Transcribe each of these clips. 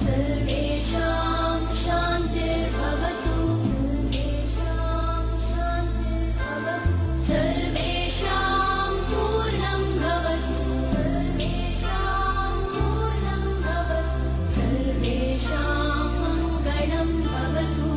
सर्वेषां शान्तिर्भवतु सर्वेषां पूर्णं भवतु सर्वेषां मङ्गलं भवतु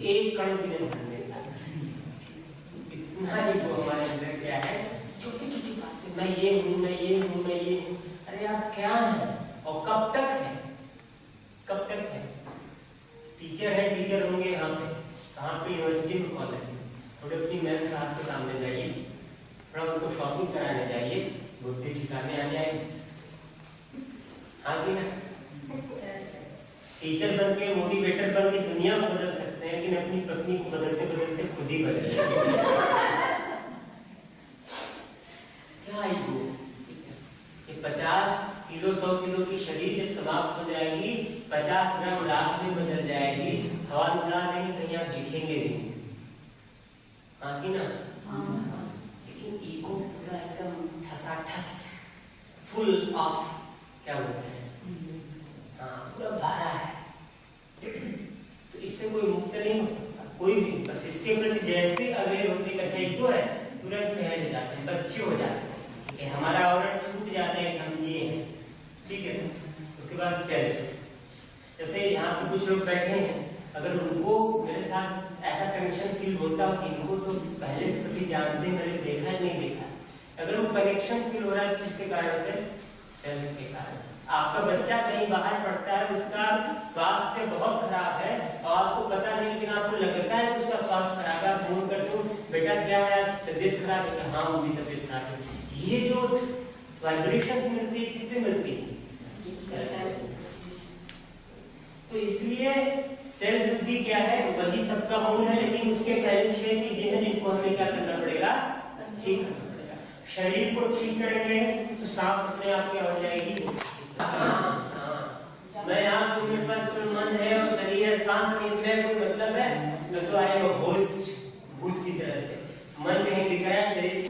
एक कण भी नहीं ध्यान देता। इतना ही वो हमारे अंदर क्या है, छोटी छोटी बातें, मैं ये हूँ, मैं ये हूँ, मैं ये हूँ। अरे आप क्या है और कब तक है, कब तक है? टीचर है, टीचर होंगे यहाँ पे, कहाँ पे? यूनिवर्सिटी में, कॉलेज में। थोड़े अपनी मैम साहब के सामने जाइए, थोड़ा उनको शॉपिंग कराने जाइए, बुद्धि ठिकाने आ जाएगी। हाँ जी ना? टीचर बन के, मोटिवेटर बन के दुनिया को बदल सकते हैं, लेकिन अपनी पत्नी को बदलते बदलते खुद ही बदल क्या ईगो? 50 किलो 100 किलो की शरीर जब समाप्त हो जाएगी, 50 ग्राम राख में बदल जाएगी, हवा उड़ा देंगे, कहीं आप दिखेंगे नहीं। हाँ कि ना? लेकिन ईगो पूरा एकदम ठसाठस, फुल ऑफ, क्या बोलते हैं, हाँ, पूरा भरा है। तो इससे कोई मुक्त नहीं हो सकता, कोई भी। बस इसके प्रति जैसे अवेयर होते हैं, अच्छा ईगो है, तुरंत सहज हो जाते हैं, बच्चे हो जाते हैं, ठीक है, हमारा ऑर्डर छूट जाता है कि हम ये हैं, ठीक है। उसके बाद सेल्फ, जैसे यहाँ पे कुछ लोग बैठे हैं, अगर उनको मेरे साथ ऐसा कनेक्शन फील होता हो कि इनको तो पहले से कभी जानते, मैंने देखा है नहीं देखा, अगर वो कनेक्शन फील हो रहा है किसके कारण से? सेल्फ के कारण। आपका बच्चा कहीं बाहर पढ़ता है, उसका स्वास्थ्य बहुत खराब है और आपको पता नहीं, लेकिन आपको लगता है कि उसका स्वास्थ्य खराब है, आप फोन करते हो, बेटा क्या है, तबीयत खराब है? हाँ मुझे तबीयत खराब है। ये जो वाइब्रेशन मिलती है, किससे मिलती है? तो इसलिए सेल्फ भी क्या है, वही सबका मूल है, लेकिन उसके पहले 6 चीजें हैं जिनको हमें क्या करना पड़ेगा? ठीक करना पड़ेगा। शरीर को ठीक करेंगे तो सांस अपने आप क्या हो जाएगी? मैं यहाँ, मेरे पास जो मन है और शरीर है, सांस नहीं में कोई मतलब है? मैं तो आएगा होस्ट, भूत की तरह से, मन कहीं दिख रहा है, शरीर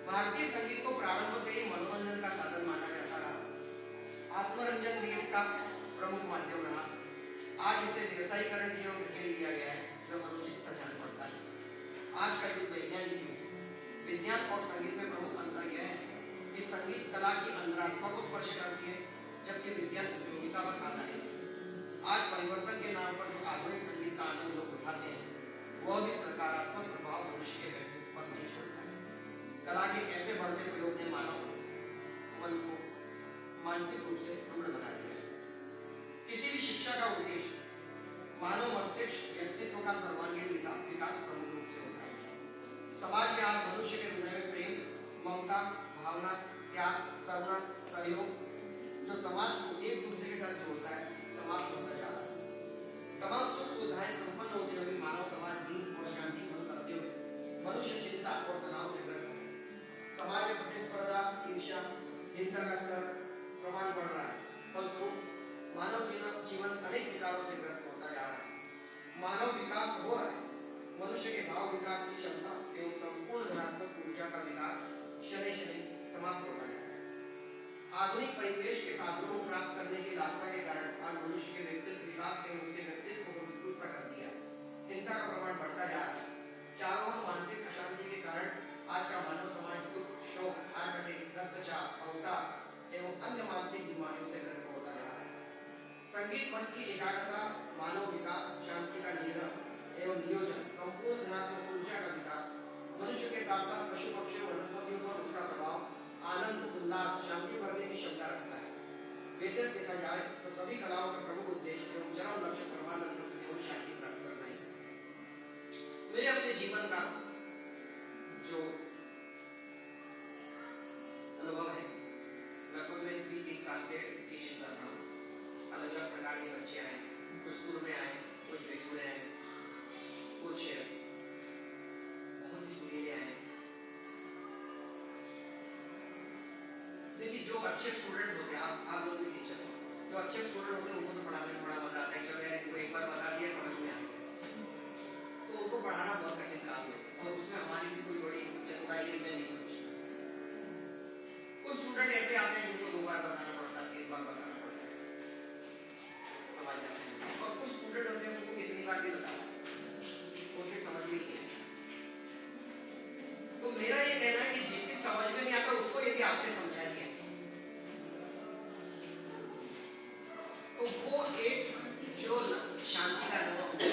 भारतीय संगीत को प्रारंभ से ही मनोरंजन का साधन माना जाता रहा। आत्मरंजन भी इसका प्रमुख माध्यम रहा। आज इसे व्यवसायीकरण की ओर धकेल दिया गया है, जो अनुचित सजान पड़ता है। आज का युग वैज्ञानिक युग है। विज्ञान और संगीत में प्रमुख अंतर यह है कि संगीत कला की अंतरात्मा को स्पर्श करती है, जबकि विज्ञान उपयोगिता पर आधारित है। आज परिवर्तन के नाम पर जो आधुनिक संगीत का आनंद लोग उठाते हैं, वह भी सकारात्मक प्रभाव मनुष्य के व्यक्तित्व पर नहीं छोड़ता है। कला के ऐसे बढ़ते प्रयोग ने मानव मन को मानसिक रूप से प्रबल बना दिया है। किसी भी शिक्षा का उद्देश्य मानव मस्तिष्क व्यक्तित्व का सर्वांगीण विकास प्रमुख रूप से होता है। समाज में आज मनुष्य के हृदय में प्रेम, ममता, भावना, त्याग, करुणा, सहयोग, जो समाज को एक दूसरे के साथ जोड़ता है, समाप्त होता जा रहा है। तमाम सुख सुविधाएं संपन्न होते हुए मानव समाज नींद और शांति भंग करते हुए मनुष्य चिंता और तनाव से ग्रस्त है। समाज में प्रतिस्पर्धा, ईर्ष्या, हिंसा का स्तर प्रमाण बढ़ रहा है। फलस्वरूप मानव जीवन अनेक विकारों से ग्रस्त होता जा रहा है। भाव विकास की क्षमता एवं संपूर्ण धनात्मक ऊर्जा का विकास शनि शनि समाप्त होता है। आधुनिक परिवेश के साधनों को प्राप्त करने की लालसा के कारण आज मनुष्य के व्यक्तित्व विकास एवं उसके व्यक्तित्व को विकृत कर दिया। हिंसा का प्रमाण बढ़ता जा रहा है। चारों ओर मानसिक अशांति के कारण आज का मानव समाज दुख, शोक, हार्ट अटैक, रक्तचाप, अवसाद एवं अन्य मानसिक बीमारियों से ग्रस्त होता जा रहा है। संगीत मन की एकाग्रता, मानव विकास, शांति का नियंत्रण एवं नियोजन, संपूर्ण धनात्मक ऊर्जा का विकास, मनुष्य के साथ साथ पशु पक्षियों वनस्पतियों पर उसका प्रभाव, आनंद, उल्लास, शांति भरने की क्षमता रखता है। वैसे देखा जाए तो सभी कलाओं का प्रमुख उद्देश्य एवं चरम लक्ष्य परमानंद एवं शांति प्राप्त करना है। मेरे अपने जीवन का जो अनुभव है, लगभग मैं 20 साल से टीचिंग कर रहा हूँ। अलग अलग प्रकार के बच्चे आए, कुछ सुर में आए, कुछ बेसुर आए, कुछ बहुत ही सुरीले आए। देखिए, जो अच्छे स्टूडेंट होते हैं, आप लोग भी टीचर हो, जो अच्छे स्टूडेंट होते हैं उनको तो पढ़ाने में बड़ा मजा आता है। चलो यार, इनको एक बार बता दिया समझ में आ गया, तो उनको पढ़ाना बहुत कठिन काम है और उसमें हमारी भी कोई बड़ी चतुराई मैं नहीं समझी। कुछ स्टूडेंट ऐसे आते हैं जिनको 2 बार बताना पड़ता है, 3 बार बताना पड़ता है, समझ जाते हैं। और कुछ स्टूडेंट होते हैं उनको कितनी बार भी बताना, उनकी समझ में नहीं है। तो मेरा ये कहना है कि जिसकी समझ में नहीं आता उसको यदि आपने समझा दिया तो वो एक जो शांति का अनुभव है।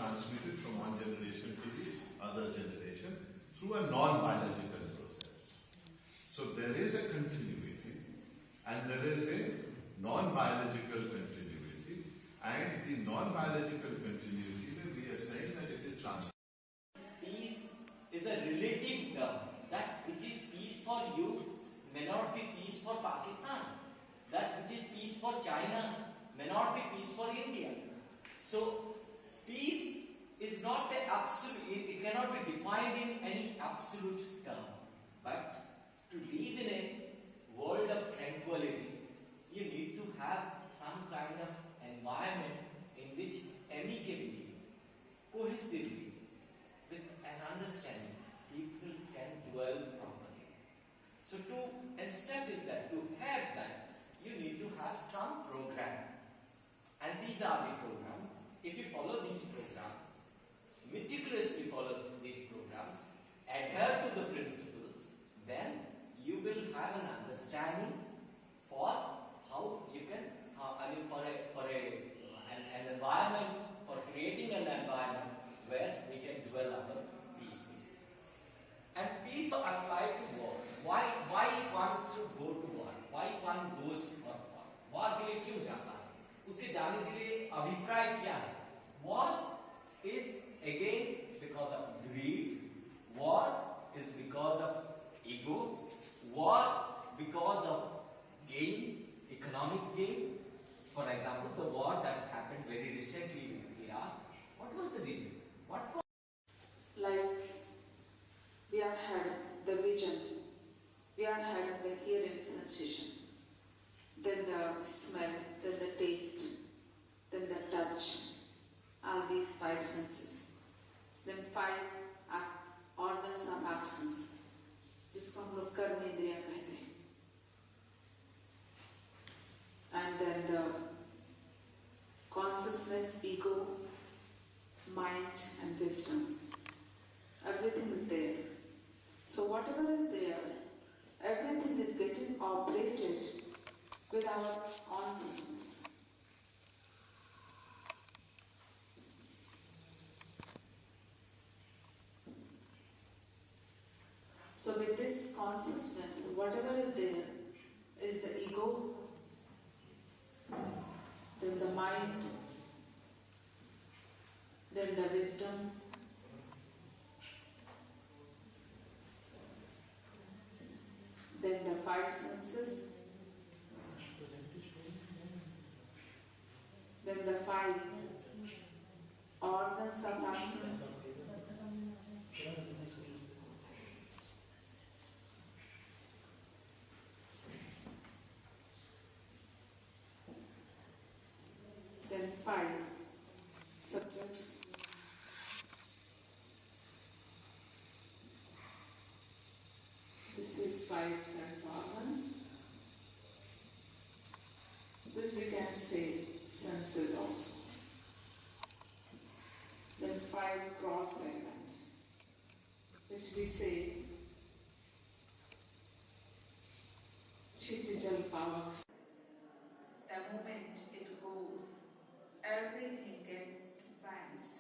Transmitted from one generation to the other generation through a non-biological process. So there is a continuity and there is a non-biological continuity, and the non-biological continuity we are saying that it is transmitted. Peace is a relative term. That which is peace for you may not be peace for Pakistan. That which is peace for China may not be peace for India. So peace is not an absolute, it cannot be defined in any absolute term. But to live in a world of tranquility, you need to have some kind of environment in which amicably, cohesively, with an understanding, people environment where we can dwell under peacefully. And peace applied to war. Why one should go to war? Why one goes for war? War के लिए क्यों जाता है? उसके जाने के लिए अभिप्राय क्या है? War is again because of greed. War is because of ego. War because of gain, economic gain. For example, the war that happened very recently with Iran. What was the reason? What for? Like we are having the vision, we are having the hearing sensation, then the smell, then the taste, then the touch, all these five senses. Then five organs of actions, जिसको हम लोग कर्म इंद्रियां कहते हैं. And then the consciousness, ego, mind and wisdom. Everything is there. So whatever is there, everything is getting operated with our consciousness. So with this consciousness, whatever is there is the ego, then the mind, then the wisdom, then the five senses, then the five organs of actions, then five subjects. This is five sense organs. This we can say senses also. Then five cross elements, which we say Chittijal power. The moment it goes, everything gets vanished.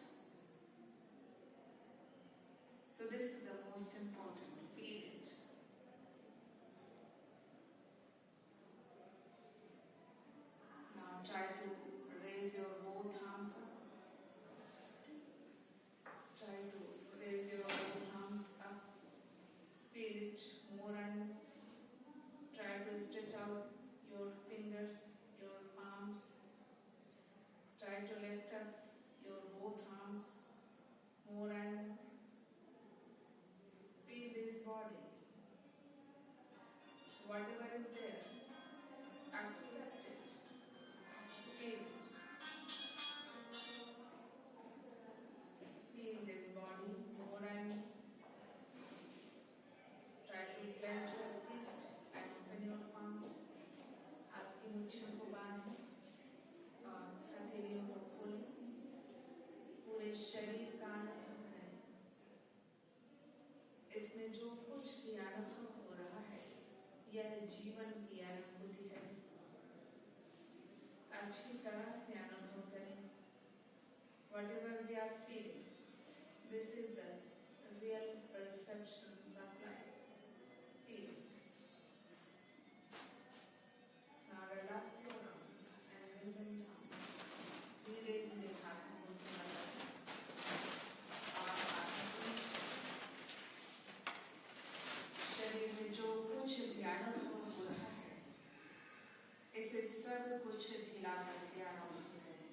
So this is the most important. Feel it. Now try to raise your both arms up. Try to raise your both arms up. Feel it more and try to stretch out your fingers, your palms. Try to lift up your both arms more and feel this body. Whatever is there, accept it. Feel it. Feel this body more and try to clench your fist and open your palms. आपकी मुट्ठियों को बांधें और हथेलियों को खोलें. पूरे शरीर का अनुभव करें. इसमें जो कुछ भी अनुभव हो रहा है, यह जीवन की अनुभूति है. अच्छी तरह से अनुभव करें. Whatever we are feeling, this is the real perceptions of life. Feel it. Now relax your arms and bring them down. धीरे धीरे हाथों को चलाएं. और हाथों शरीर में जो कुछ भी अनुभव हो रहा है, इसे सब कुछ हिला करके अनुभव करें.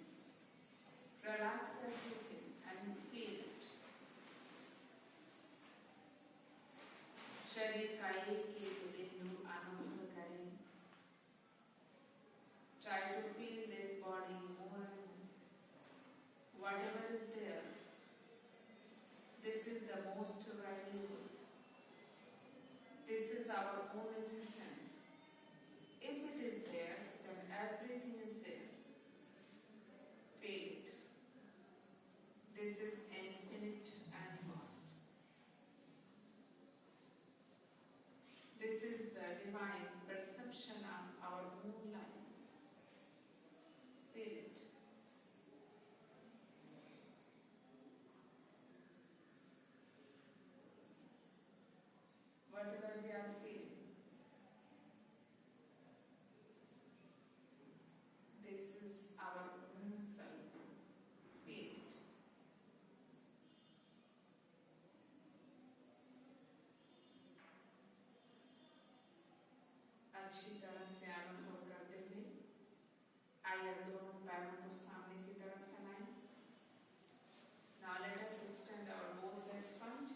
Relax everything and feel it. शरीर का एक एक बिंदु अनुभव करें. Try to feel this body more and whatever is there. This is the most valuable. This is our own existence. If it is there, then everything is there. Feel it. This is infinite and vast. This is the divine perception of our own life. Feel it. अच्छी तरह से अनुभव करते हुए आइए दोनों पैरों को सामने की तरफ फैलाएं। Now let us extend our both legs front.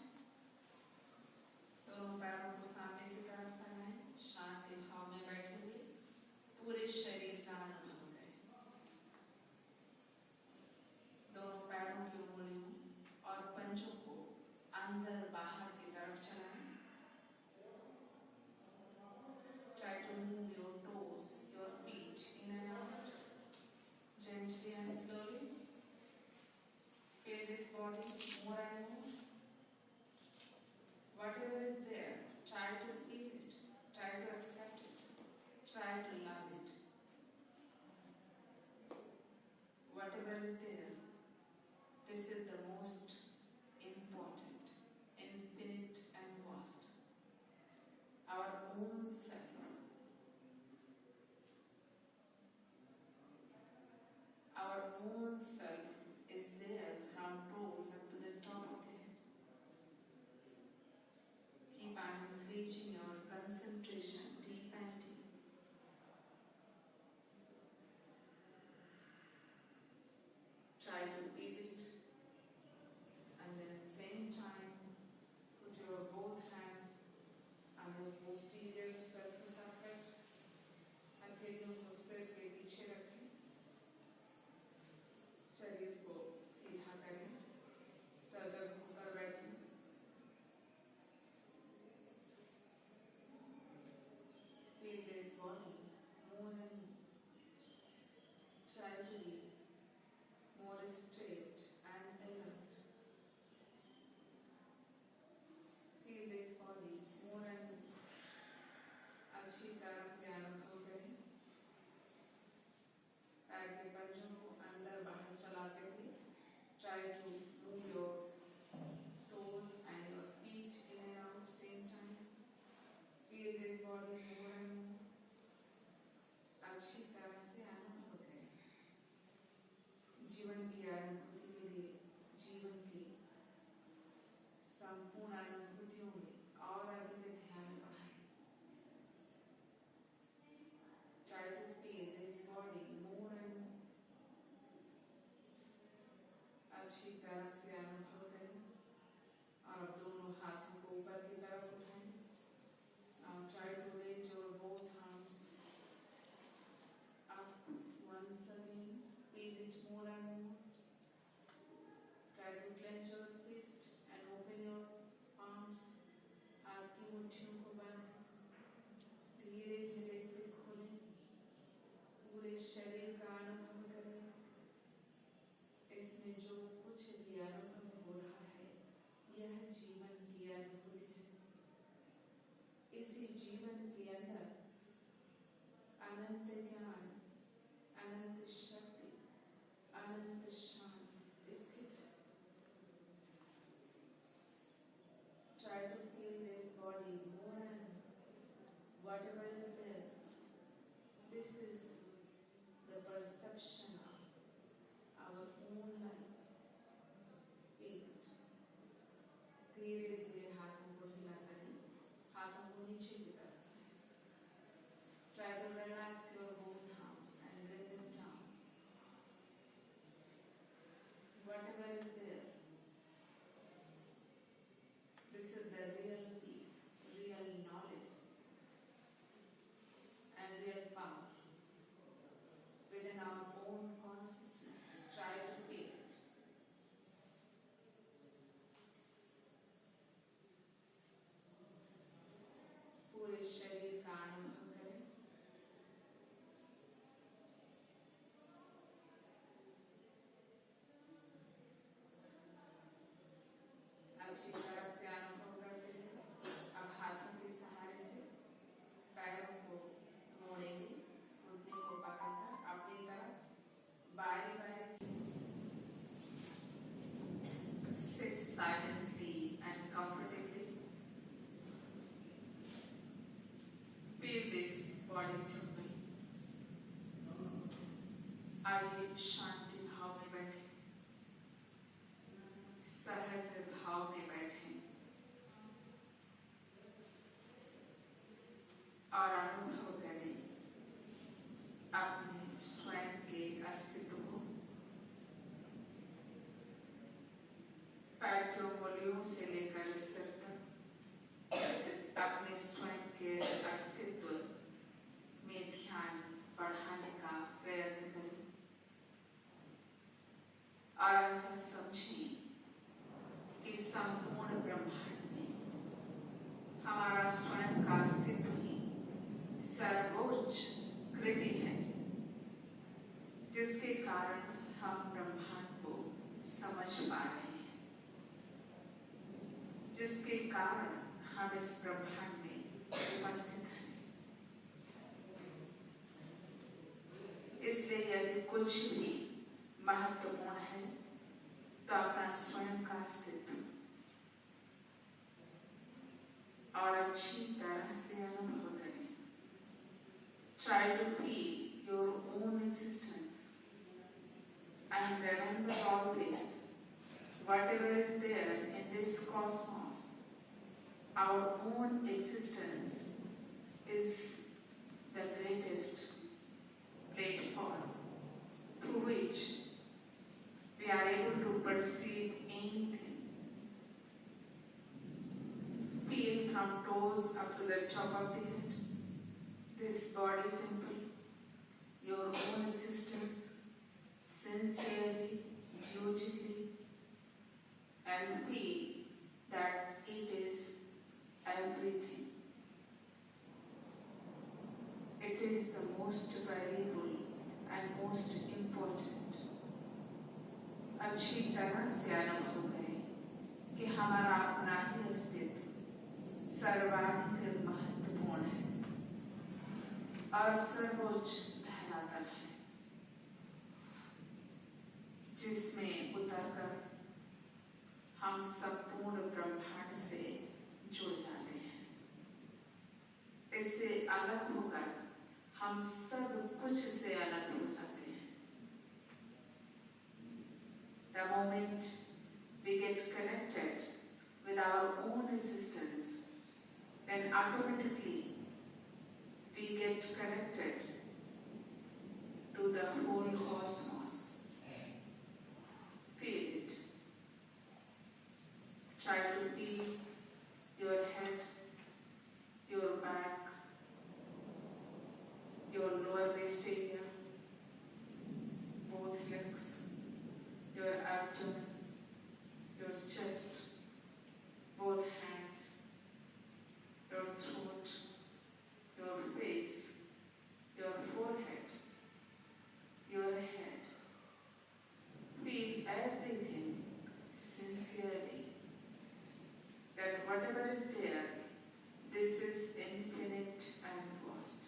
दोनों पैरों को सामने की तरफ फैलाएं। शांति भाव में बैठे हुए पूरे शरीर का अनुभव करें। दोनों पैरों की उंगलियों और पंजों को अंदर बाहर की तरफ चलाएं। Try to move your toes, your feet in and out, gently and slowly. Feel this body more and more. Whatever is there, try to feel it, try to accept it, try to love it. Whatever is there, this is the most important, infinite and vast. Our own self. Our own self is there from toes up to the top of the head. Keep on increasing your concentration deep and deep. Try to feel it, and then at the same time put your both hands on your posterior surface of it. हथेलियों को सिर के पीछे रखें, शरीर को सीधा करें, सजग होकर बैठें। Feel this body more and more. Try to be more straight and alert. Feel this body more and more. अच्छी तरह से अनुभव करें। पैर के पंजों को अंदर बाहर चलाते हुए try to move your toes and your feet in and out same time. Feel this body more and more. अच्छी तरह से अनुभव करें। जीवन की अनुभूति के लिए जीवन की संपूर्ण अनुभूतियों में और अधिक ध्यान बढ़ाएं। Try to feel this body more and more. अच्छी तरह से अनुभव करें और अब दोनों हाथों को ऊपर की तरफ उठाएं। Now try to raise your both arms up once again. Feel it more and more. Try to clench your fist and open your arms. हाथ की मुट्ठियों को बांधें, धीरे धीरे से खोलें, पूरे शरीर का अनुभव करें। इसमें जो कुछ भी अनुभव हो रहा है, यह जीवन की अनुभूति है। इसी जीवन के अंदर अनंत ज्ञान, अनंत शक्ति, अनंत शांति स्थित है। Try to feel this body more and whatever is there. This is the perception of our own life. Feel it. धीरे धीरे हाथों को हिला करें, हाथों को नीचे की तरफ। Try to relax your both arms and bring them down. Whatever is there, this is the real peace, real knowledge, and real power within our own consciousness. Try to feel it. पूरे शरीर का अनुभव करें। अच्छी तरह से अनुभव करते हैं। अब हाथों के सहारे से पैरों को मोड़ेंगे, घुटने को पकड़कर अपनी तरफ बारी बारी से sit silently and comfortably. Feel this body temple. आइए शांति भाव में बैठे, सहज भाव में बैठे और अनुभव करें इंद्रियों से लेकर सिर तक अपने स्वयं के अस्तित्व में ध्यान बढ़ाने का प्रयत्न करें और ऐसा समझें कि संपूर्ण ब्रह्मांड में हमारा स्वयं का अस्तित्व ही सर्वोच्च कृति है, जिसके कारण हम ब्रह्मांड को समझ पा रहे हैं, जिसके कारण हम इस ब्रह्मांड में उपस्थित हैं। इसलिए यदि कुछ भी महत्वपूर्ण है तो अपना स्वयं का अस्तित्व और अच्छी तरह से अनुभव करें। Try to feel your own existence and remember always whatever is there in this cosmos, our own existence is the greatest platform through which we are able to perceive anything. Feel from toes up to the top of the head, this body temple, your own existence, sincerely, beautifully, and feel that it is everything. It is the most valuable and most important. अच्छी तरह से अनुभव करें कि हमारा अपना ही अस्तित्व सर्वाधिक महत्वपूर्ण है और सर्वोच्च धरातल है, जिसमें उतरकर हम संपूर्ण ब्रह्मांड से जुड़ जाते हैं। इससे अलग होकर हम सब कुछ से अलग हो जाते हैं। The moment we get connected with our own existence, then automatically we get connected to the whole cosmos. Feel it. Try to feel your head, your back, your lower waist area, both legs, your abdomen, your chest, both hands, your throat, your face, your forehead, your head. Feel everything sincerely, that whatever is there, this is infinite and vast.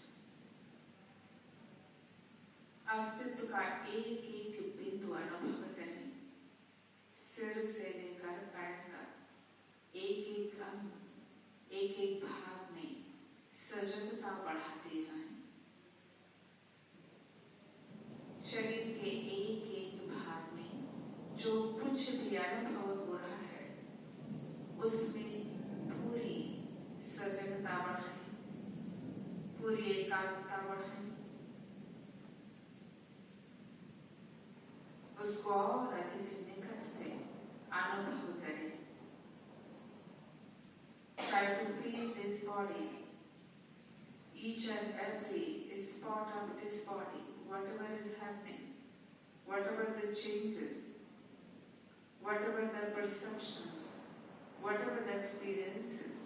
अस्तित्व का एक एक बिंदु अनुभव करें, सिर से लेकर पैर तक एक एक अंग, एक एक भाग में सजगता बढ़ाते जाएं। शरीर के एक एक भाग में जो कुछ भी अनुभव हो रहा है, उसमें पूरी सजगता बढ़ाएं, पूरी एकाग्रता बढ़ाएं, उसको और अधिक निकट से अनुभव करें। Try to feel this body, each and every spot of this body, whatever is happening, whatever the changes, whatever the perceptions, whatever the experiences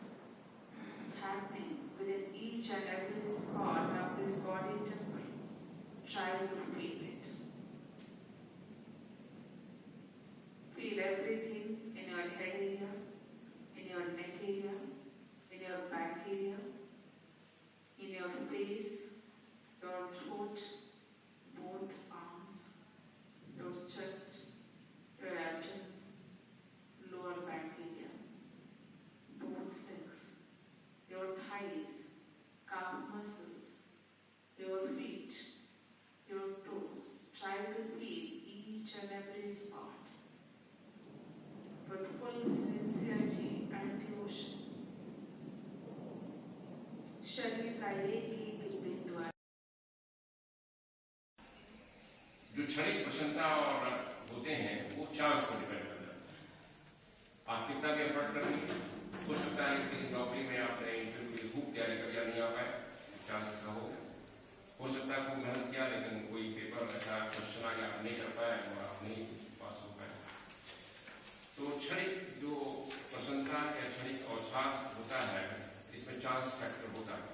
happening within each and every spot of this body temple. Try to feel it. Feel everything in your head area, in your neck area, in your back area, in your face, your throat, both arms, your chest, your abdomen, lower back area, both legs, your thighs, calf muscles, your feet, your toes. Try to feel each and every spot with full sincerity and devotion. शरीर का एक एक बिंदु जो क्षणिक प्रसन्नता और होते हैं वो चांस पर डिपेंड करता है। आप कितना भी किया, खूब मेहनत किया, लेकिन कोई पेपर ऐसा क्वेश्चन आ गया, आप नहीं कर पाए और आप नहीं पास हो पाए। तो क्षणिक जो प्रसन्नता या क्षणिक अवसाद होता है, इसमें चांस फैक्टर होता है,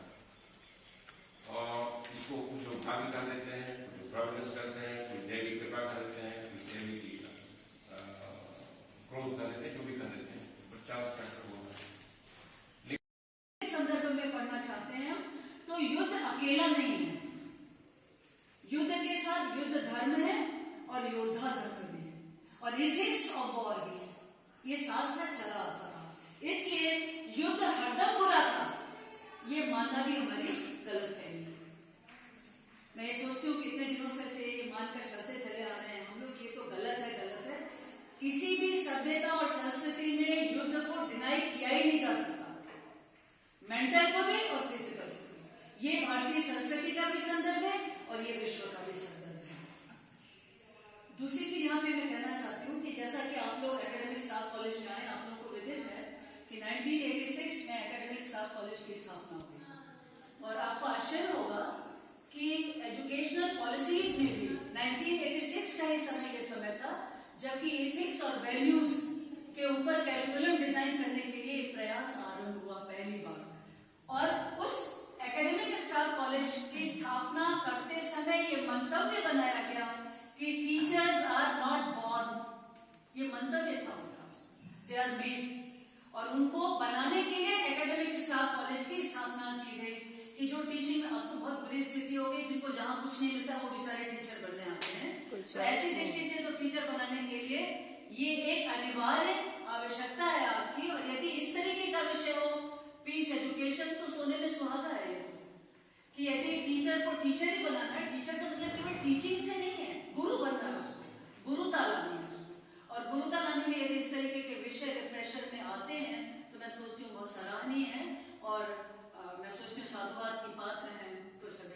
और इसको कुछ लोग भाग्य कर देते हैं, कुछ प्रोविडेंस करते हैं, कुछ दैवी कृपा कर देते हैं, कुछ दैवी की क्रोध कर देते हैं, जो भी कर देते हैं, पर चांस फैक्टर होता है। इस संदर्भ में पढ़ना चाहते हैं तो युद्ध अकेला नहीं है, युद्ध के साथ युद्ध धर्म है और योद्धा धर्म भी है, और इथिक्स ऑफ वॉर भी है, ये साथ साथ चला आता था। इसलिए युद्ध हरदम बुरा था, ये मानना भी हमारी गलतफहमी है। मैं ये सोचती हूँ कितने दिनों से ये मानकर चलते चले आ रहे हैं हम लोग, ये तो गलत है, गलत है। किसी भी सभ्यता और संस्कृति में युद्ध को डिनाई किया ही नहीं जा सकता, मेंटल को भी और फिजिकल को भी। ये भारतीय संस्कृति का भी संदर्भ है और ये विश्व का भी संदर्भ है। दूसरी चीज यहाँ पे मैं कहना चाहती हूँ कि जैसा कि आप लोग एकेडमिक स्टाफ कॉलेज में आए, आप लोगों को विदित है कि 1986 में एकेडमिक स्टाफ कॉलेज की स्थापना हुई, और आपको आश्चर्य होगा कि एजुकेशनल पॉलिसीज में भी 1986 का ही समय, ये समय था जबकि एथिक्स और वैल्यूज के ऊपर कैरिकुलम डिजाइन करने के लिए एक प्रयास आरंभ हुआ पहली बार। और उस एकेडमिक स्टाफ कॉलेज की स्थापना करते समय ये मंतव्य बनाया गया कि टीचर्स आर नॉट बॉर्न, ये मंतव्य था उनका, दे आर मेड। और उनको बनाने के लिए एकेडमिक स्टाफ कॉलेज की स्थापना की गई कि जो टीचिंग में, अब तो बहुत बुरी स्थिति हो गई, जिनको जहां कुछ नहीं मिलता वो बेचारे टीचर बनने आते हैं, तो ऐसी दृष्टि से तो टीचर बनाने के लिए ये एक अनिवार्य आवश्यकता है आपकी। और यदि इस तरीके का विषय हो पीस एजुकेशन, तो सोने में सुहागा है कि यदि टीचर को टीचर ही बनाना है, टीचर का मतलब केवल टीचिंग से नहीं है, गुरु बनना है उसको, गुरुता लानी है उसको। और गुरुता लाने में यदि इस तरीके के विषय रिफ्रेशर में आते हैं तो मैं सोचती हूँ बहुत सराहनीय है, और मैं सोचती हूँ साधुवाद की पात्र हैं professor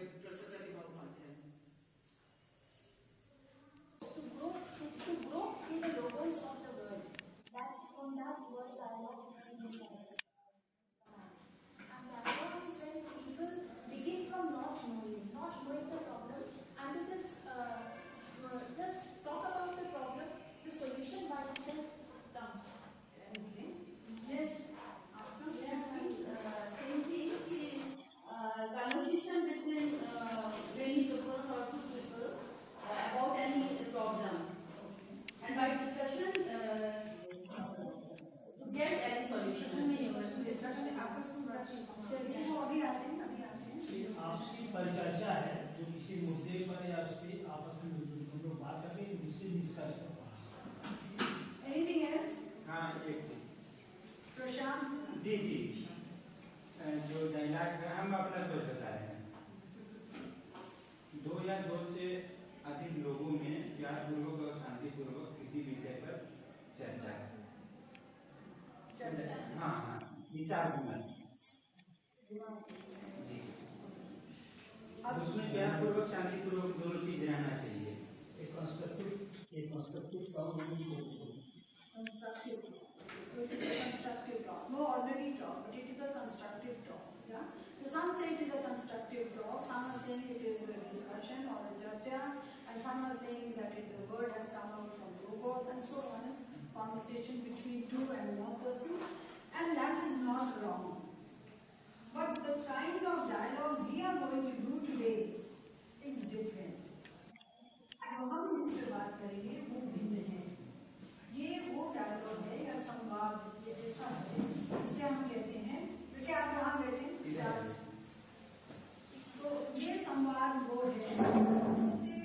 Pratibha Upadhyay. To grow in the logos of the world, that from that word dialogue between the and dialogue is when people begin from not knowing the problem, and to just talk about the problem, the solution by itself comes. Okay. Yes. After same thing is conversation between many people or two people about any problem, and by discussion to get any solution. Discussion आपस में चलिए वो अभी आते हैं आपसी परिचर्चा है, जो किसी मुद्दे पर या उस पर आपस में लोग बात करके निश्चित निष्कर्ष पर पहुंचते हैं। Anything else? हाँ, एक प्रशांत जी जो डायलॉग है, हम अपना सोच बता रहे हैं। 2 या 2 से अधिक लोगों में प्यारपूर्वक और शांतिपूर्वक किसी विषय पर चर्चा। हाँ, विचार विमर्श, उसमें प्यारपूर्वक शांतिपूर्वक दोनों चीज रहना चाहिए। एक constructive talk, constructive talk, no ordinary talk, but it is a constructive talk. Yeah. So some say it is a constructive talk, some are saying it is a discussion or a charcha, and some are saying that the word has come out from logos, and so on is conversation between two and one person, and that is not wrong. But the kind of dialogue we are going to do today is different. जो हम इस पर बात करेंगे वो भिन्न है। ये वो डायलॉग है या संवाद ऐसा है जिसे हम कहते हैं, क्योंकि आप वहाँ बैठे, तो ये संवाद वो है जिसे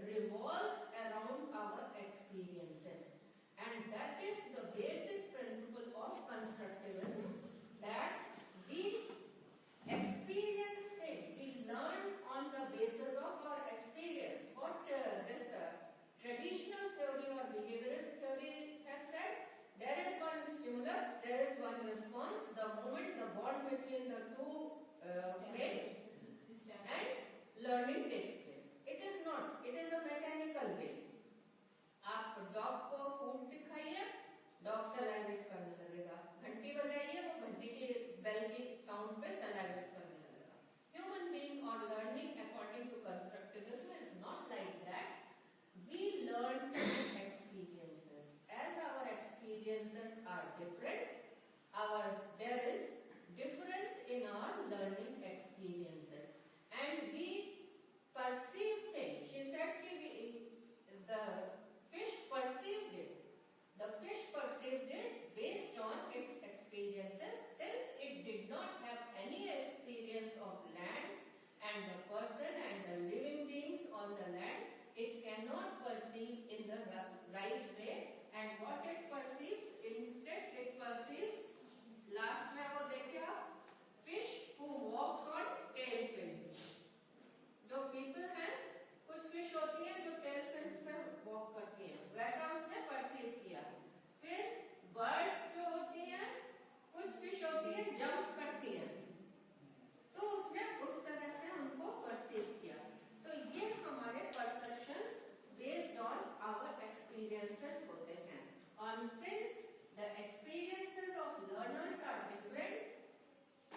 revolves around our experiences. And that is the basic principle of constructivism, that we experience things, we learn on the basis of our experience. What this traditional theory or behaviorist theory has said, there is one stimulus, there is one response, the moment the bond between the two plates and learning takes place. It is not, it is a mechanical way. आप dog को food दिखाइए, dog सलाइवेट करने लगेगा, घंटी बजाइए, वो घंटी की bell की साउंड पे सलाइवेट करने लगेगा. Human being or learning according to constructivism is not like that. We learn through experiences. As our experiences are different, there is difference in our learning experiences, and we perceive things. She said the fish perceived it. The fish perceived it based on its experiences, since it did not have any experience of land and the person and the living beings on the land. It cannot perceive in the right way, and what it perceives, instead it perceives, last में वो देखिए आप, fish who walks on tail fins. जो people हैं, कुछ fish होती हैं जो tail fins पे walk करती हैं, वैसा उसने perceive किया. फिर birds जो होती हैं, कुछ fish होती हैं jump करती हैं, तो उसने उस तरह से उनको perceive किया. तो ये हमारे perceptions based on our experiences होते हैं. And since the experiences of learners are different,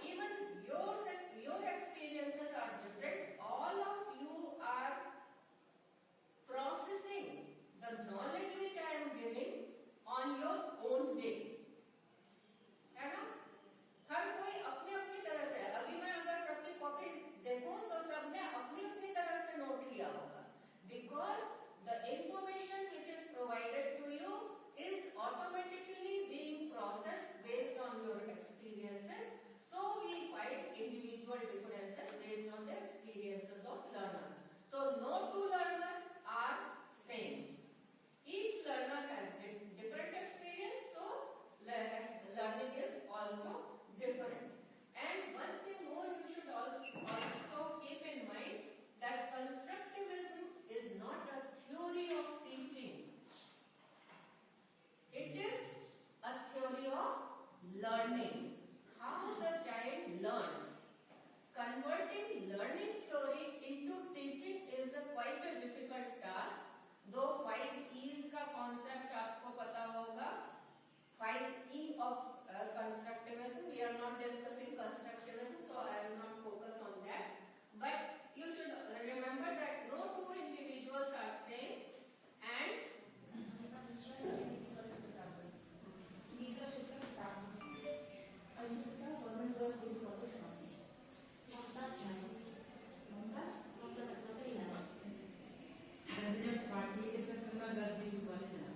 even your experiences are different, all of you are processing the knowledge which I am giving on your own way. है ना? हर कोई अपनी अपनी तरह से, अभी मैं अगर सबकी कॉपी देखूं तो सबने अपनी अपनी तरह से नोट लिया होगा, because the information which is provided to you is automatically being processed based on your experiences. So we find individual differences based on the experiences of learner. So no two learners are same. Each learner has different experience, so learning is also different. And one thing more you should also keep in mind, that constructivism is not a theory of teaching. It is a theory of learning, how the child learns. Converting learning theory into teaching is quite a difficult task, though 5 E's का concept आपको पता होगा. 5 E of constructivism. We are not discussing constructivism, so I will not focus on that. But you should remember that no two individuals are same, and party के सत्संग girls की college है.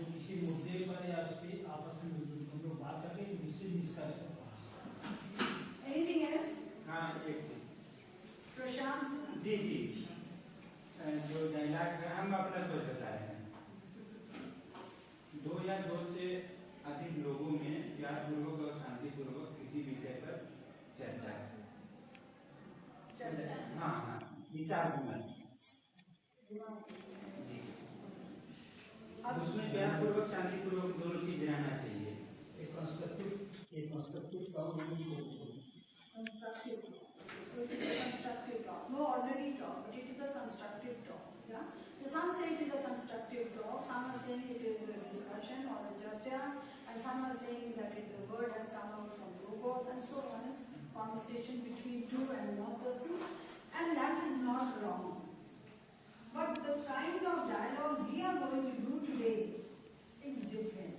जो किसी मुद्दे पर या उस पर आपस में मिलजुल हम लोग बात करके निश्चित निष्कर्ष पर पहुंचे। Anything else? हाँ, एक चीज Prashant? दीदी जो डायलॉग हम अपना सोच बता रहे हैं, 2 या 2 से अधिक लोगों में प्यारपूर्वक और शांतिपूर्वक किसी विषय पर चर्चा। हाँ हाँ, विचार विमर्श। अब उसमें प्यारपूर्वक शांतिपूर्वक दोनों चीज रहना चाहिए। एक constructive Constructive talk, no ordinary talk, but it is a constructive talk. Yeah. So some say it is a constructive talk, some are saying it is a discussion or a charcha, and some are saying that the word has come out from logos, and so on is conversation between 2 and 1 person, and that is not wrong. But the kind of dialogue we are going to do today is different.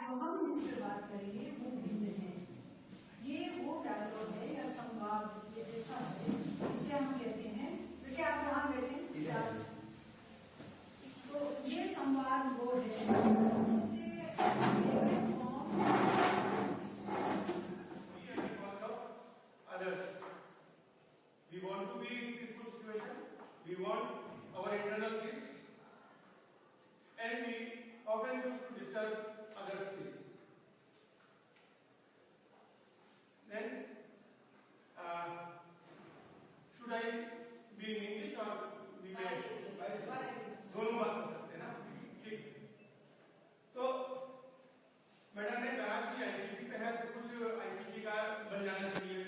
जो हम इस पर बात करेंगे वो भिन्न है। ये वो डायलॉग है या संवाद या ऐसा है जिसे हम कहते हैं, बेटे आप वहाँ बैठे, तो ये संवाद वो है जिसे others. We want to be in peaceful situation. We want our internal peace, and we often used to disturb others' peace. Then, should I be in English or we can? दोनों बात कर सकते हैं ना, ठीक। तो मैडम ने कहा कि आईसीटी पे है तो कुछ आईसीटी का बन जाना चाहिए।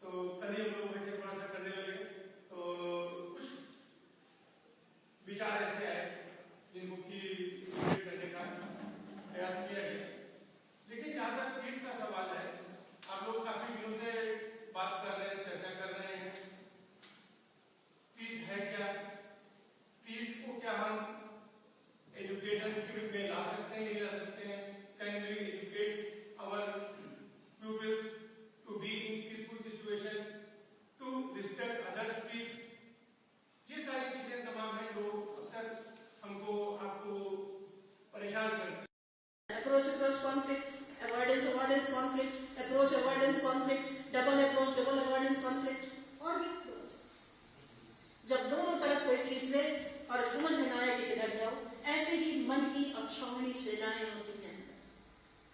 तो कल ही हम लोग बैठे थोड़ा सा करने लगे, तो कुछ विचार ऐसे आए जिनको की करने का प्रयास किया गया। लेकिन जहाँ तक पीस का सवाल है, आप लोग काफी दिनों से बात कर रहे हैं, चर्चा कर रहे हैं, पीस है क्या, पीस को क्या हम एजुकेशन में ला सकते हैं, नहीं ला सकते हैं, can we educate our pupils to be in peaceful situation, to respect others' peace। ये सारी चीजें तमाम हैं जो अक्सर हमको आपको परेशान करती हैं। Approach conflict, avoidance conflict, approach avoidance conflict, double avoidance conflict, और भी approach। जब दोनों तरफ कोई खींच ले और समझ में ना आए कि किधर जाओ, ऐसे ही मन की अक्षौहिणी सेनाएं होती हैं।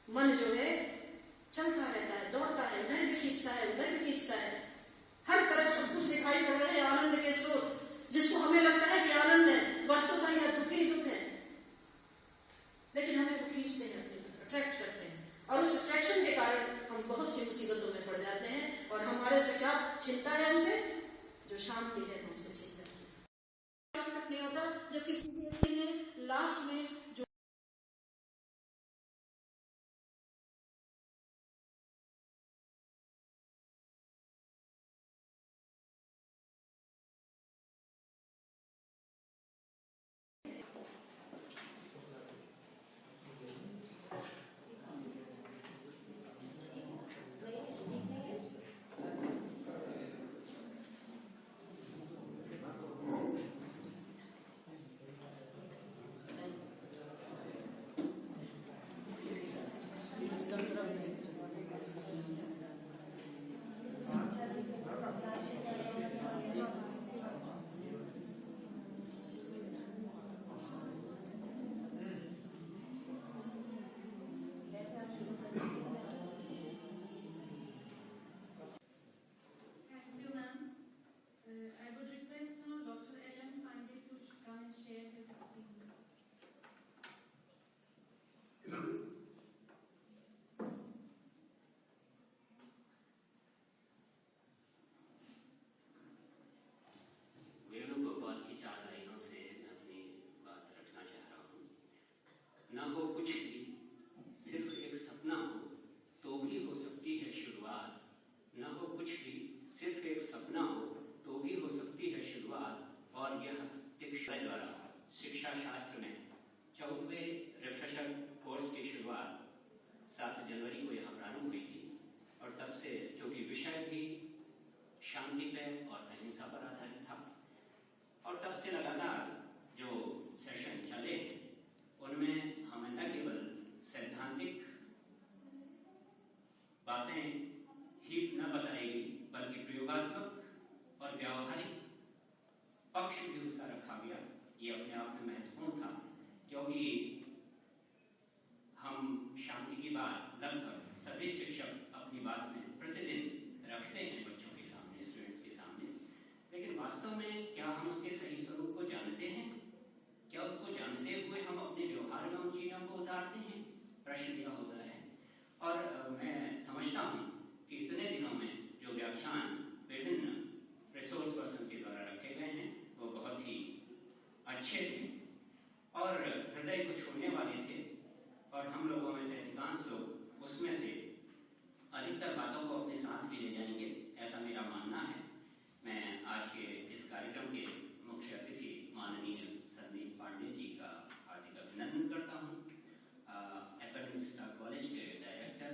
मन जो है चलता रहता है, दौड़ता है, इधर भी खींचता है, उधर भी खींचता है, हर तरफ सब कुछ दिखाई पड़ रहे हैं आनंद के स्रोत, जिसको हमें लगता है कि आनंद है, वस्तुतः यह दुख ही दुख है, लेकिन हमें वो खींचते हैं, अपनी तरफ अट्रैक्ट करते हैं, और उस अट्रैक्शन के कारण हम बहुत सी मुसीबतों में पड़ जाते हैं, और हमारे से क्या चिंता है हमसे, जो शांति है हमसे चिंता है। नहीं होता जब किसी ने लास्ट में जो न हो कुछ भी, सिर्फ एक सपना हो तो भी हो सकती है शुरुआत। न हो कुछ भी, सिर्फ एक सपना हो तो भी हो सकती है शुरुआत। और यह दीक्षा द्वारा शिक्षा शास्त्र में 14वें रिफ्रेशर कोर्स की शुरुआत 7 जनवरी को यहाँ प्रारंभ हुई थी, और तब से जो कि विषय भी शांति पे और अहिंसा पर आधारित था, और तब से लगातार जो सेशन चले उनमें वास्तव में क्या हम उसके सही स्वरूप को जानते हैं? क्या उसको जानते हुए हम अपने व्यवहार में उन चीजों को उतारते हैं? प्रश्न यह होता है। और मैं समझता हूँ कि इतने दिनों में जो व्याख्यान विभिन्न रिसोर्स पर्सन के द्वारा रखे गए हैं वो बहुत ही अच्छे थे और हृदय को छूने वाले थे, और हम लोगों में से अधिकांश लोग उसमें से अधिकतर बातों को अपने साथ भी ले जाएंगे, ऐसा मेरा मानना है। मैं आज के इस कार्यक्रम के मुख्य अतिथि माननीय संदीप पांडे जी का हार्दिक अभिनंदन करता हूँ। एकेडमिक स्टाफ कॉलेज के डायरेक्टर,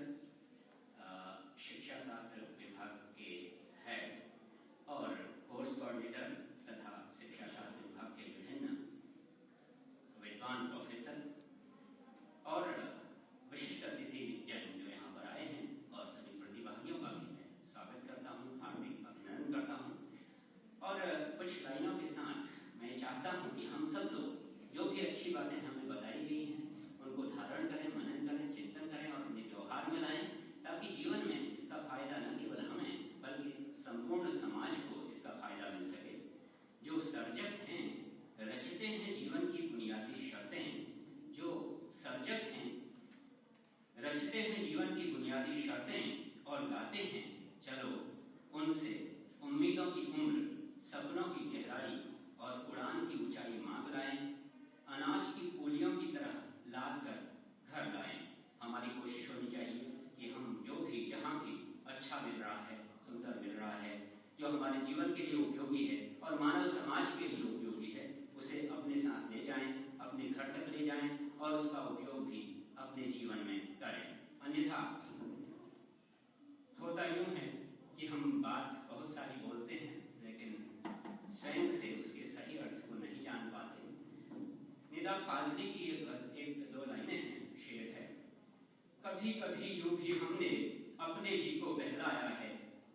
शिक्षा शास्त्र विभाग के हेड और कोर्स कोऑर्डिनेटर तथा शिक्षा शास्त्र विभाग के विभिन्न विद्वान प्रोफेसर और विशिष्ट अतिथि जन जो यहाँ पर आए हैं और सभी प्रतिभागियों का भी मैं स्वागत करता हूँ, हार्दिक अभिनंदन करता हूँ। और कुछ लाइनों के साथ मैं चाहता हूँ कि हम सब लोग जो भी अच्छी बातें हमें बताई गई हैं उनको धारण करें, मनन करें, चिंतन करें और अपने व्यवहार में लाएं, ताकि जीवन में इसका फायदा न केवल हमें बल्कि संपूर्ण समाज को इसका फायदा मिल सके। जो सर्जक हैं, रचते हैं जीवन की बुनियादी शर्तें, जो सर्जक हैं, रचते हैं जीवन की बुनियादी शर्तें और गाते हैं चलो उनसे उम्मीदों की उम्र, सपनों की गहराई और उड़ान की ऊंचाई मांग लाएं, अनाज की पूलियों की तरह लाद कर घर लाएं। हमारी कोशिश होनी चाहिए कि हम जो भी जहाँ भी अच्छा मिल रहा है, सुंदर मिल रहा है, जो हमारे जीवन के लिए उपयोगी है और मानव समाज के लिए उपयोगी है, उसे अपने साथ ले जाएं, अपने घर तक ले जाएं और उसका उपयोग भी अपने जीवन में करें। अन्यथा होता यूं है कि हम बात बहुत सारी बोलते हैं लेकिन स्वयं से उसके सही अर्थ को नहीं जान पाते। निदा फाजली की एक दो लाइनें हैं, शेर है। कभी कभी यूं भी हमने अपने जी को बहलाया है,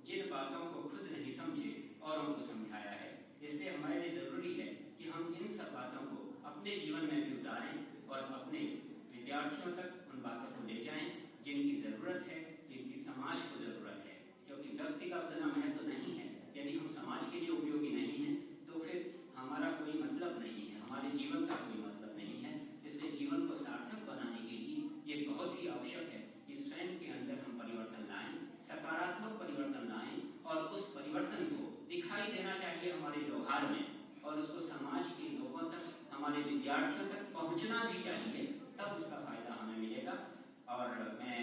जिन बातों को खुद नहीं समझे और उनको समझाया है। इसलिए हमारे लिए जरूरी है कि हम इन सब बातों को अपने जीवन में भी उतारें और अपने विद्यार्थियों तक उन बातों को ले जाएं जिनकी जरूरत है, जिनकी समाज को जरूरत है। क्योंकि व्यक्ति का उतना महत्व नहीं है, यदि हम समाज के लिए उपयोगी नहीं है तो फिर हमारा कोई मतलब नहीं है, हमारे जीवन का कोई मतलब नहीं है। इसलिए जीवन को सार्थक बनाने के लिए ये बहुत ही आवश्यक है कि स्वयं के अंदर हम परिवर्तन लाएं, सकारात्मक परिवर्तन लाएं और उस परिवर्तन को दिखाई देना चाहिए हमारे व्यवहार में और उसको समाज के लोगों तक, हमारे विद्यार्थियों तक पहुंचना भी चाहिए, तब उसका फायदा हमें मिलेगा। और मैं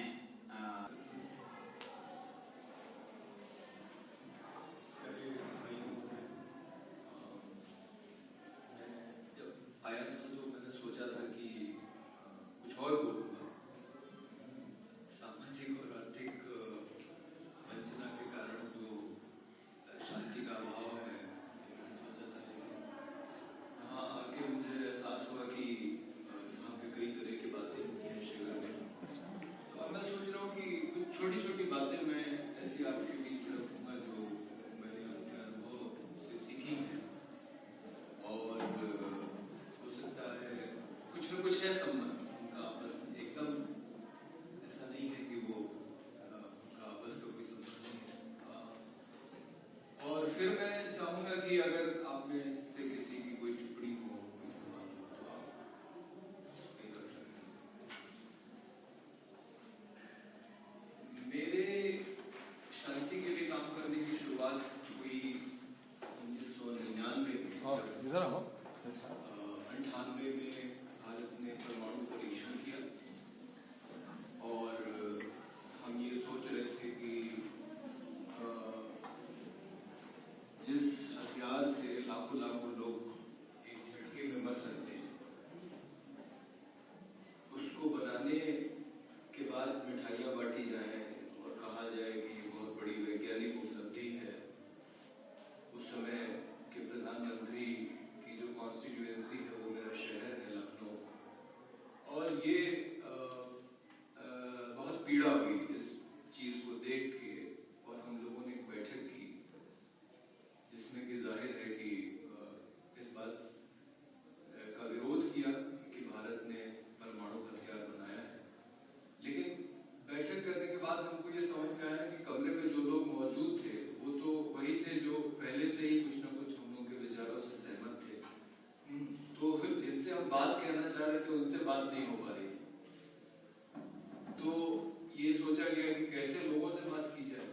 आया था तो मैंने सोचा था कि कुछ और बोलूँगा। सामाजिक और आर्थिक वंचना के कारण जो शांति का अभाव है, मैंने सोचा था यहाँ आके मुझे एहसास हुआ कि यहाँ पे कहना चाह रहे थे उनसे बात नहीं हो पा रही। तो ये सोचा गया कि कैसे लोगों से बात की जाए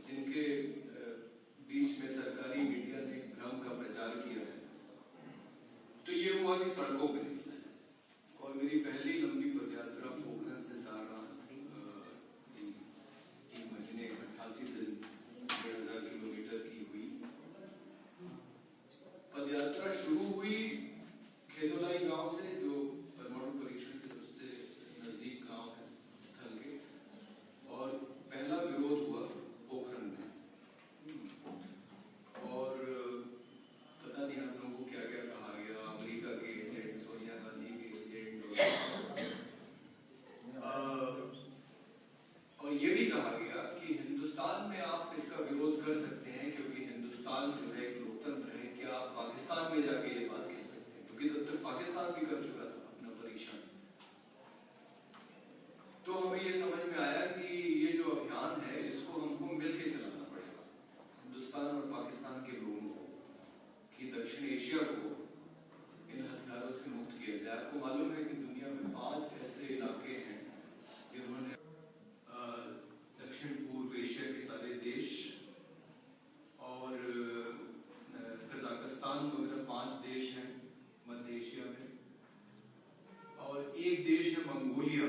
जिनके बीच में सरकारी मीडिया ने भ्रम का प्रचार किया है। तो ये हुआ कि सड़कों पर निकला और मेरी पहली लंबी पदयात्रा पोखरण से सारनाथ 3 महीने 88 दिन 1000 किलोमीटर की हुई। पदयात्रा शुरू हुई खेदोलाई गांव से, जो परमाणु परीक्षण के सबसे नजदीक गांव है स्थल के, और पहला विरोध हुआ पोखरण में। और पता नहीं हम लोगों को क्या क्या कहा गया, अमेरिका के एजेंट, सोनिया गांधी के एजेंट, और ये भी कहा गया कि हिंदुस्तान में आप इसका विरोध कर सकते हैं क्योंकि हिंदुस्तान जो है एक लोकतंत्र है, क्या आप पाकिस्तान में जाके ये बात कह सकते हैं, क्योंकि तब तक पाकिस्तान भी कर चुका था अपना परीक्षण। तो हमें ये समझ में आया कि ये जो अभियान है इसको हमको मिलकर चलाना पड़ेगा, हिंदुस्तान और पाकिस्तान के लोगों को, कि दक्षिण एशिया को इन हथियारों से मुक्त किया जाए। आपको मालूम है कि दुनिया में 5 ऐसे इलाके हैं जिन्होंने दक्षिण पूर्व एशिया के सारे देश और कजाकिस्तान वगैरह 5 देश हैं मध्य एशिया में, और एक देश है मंगोलिया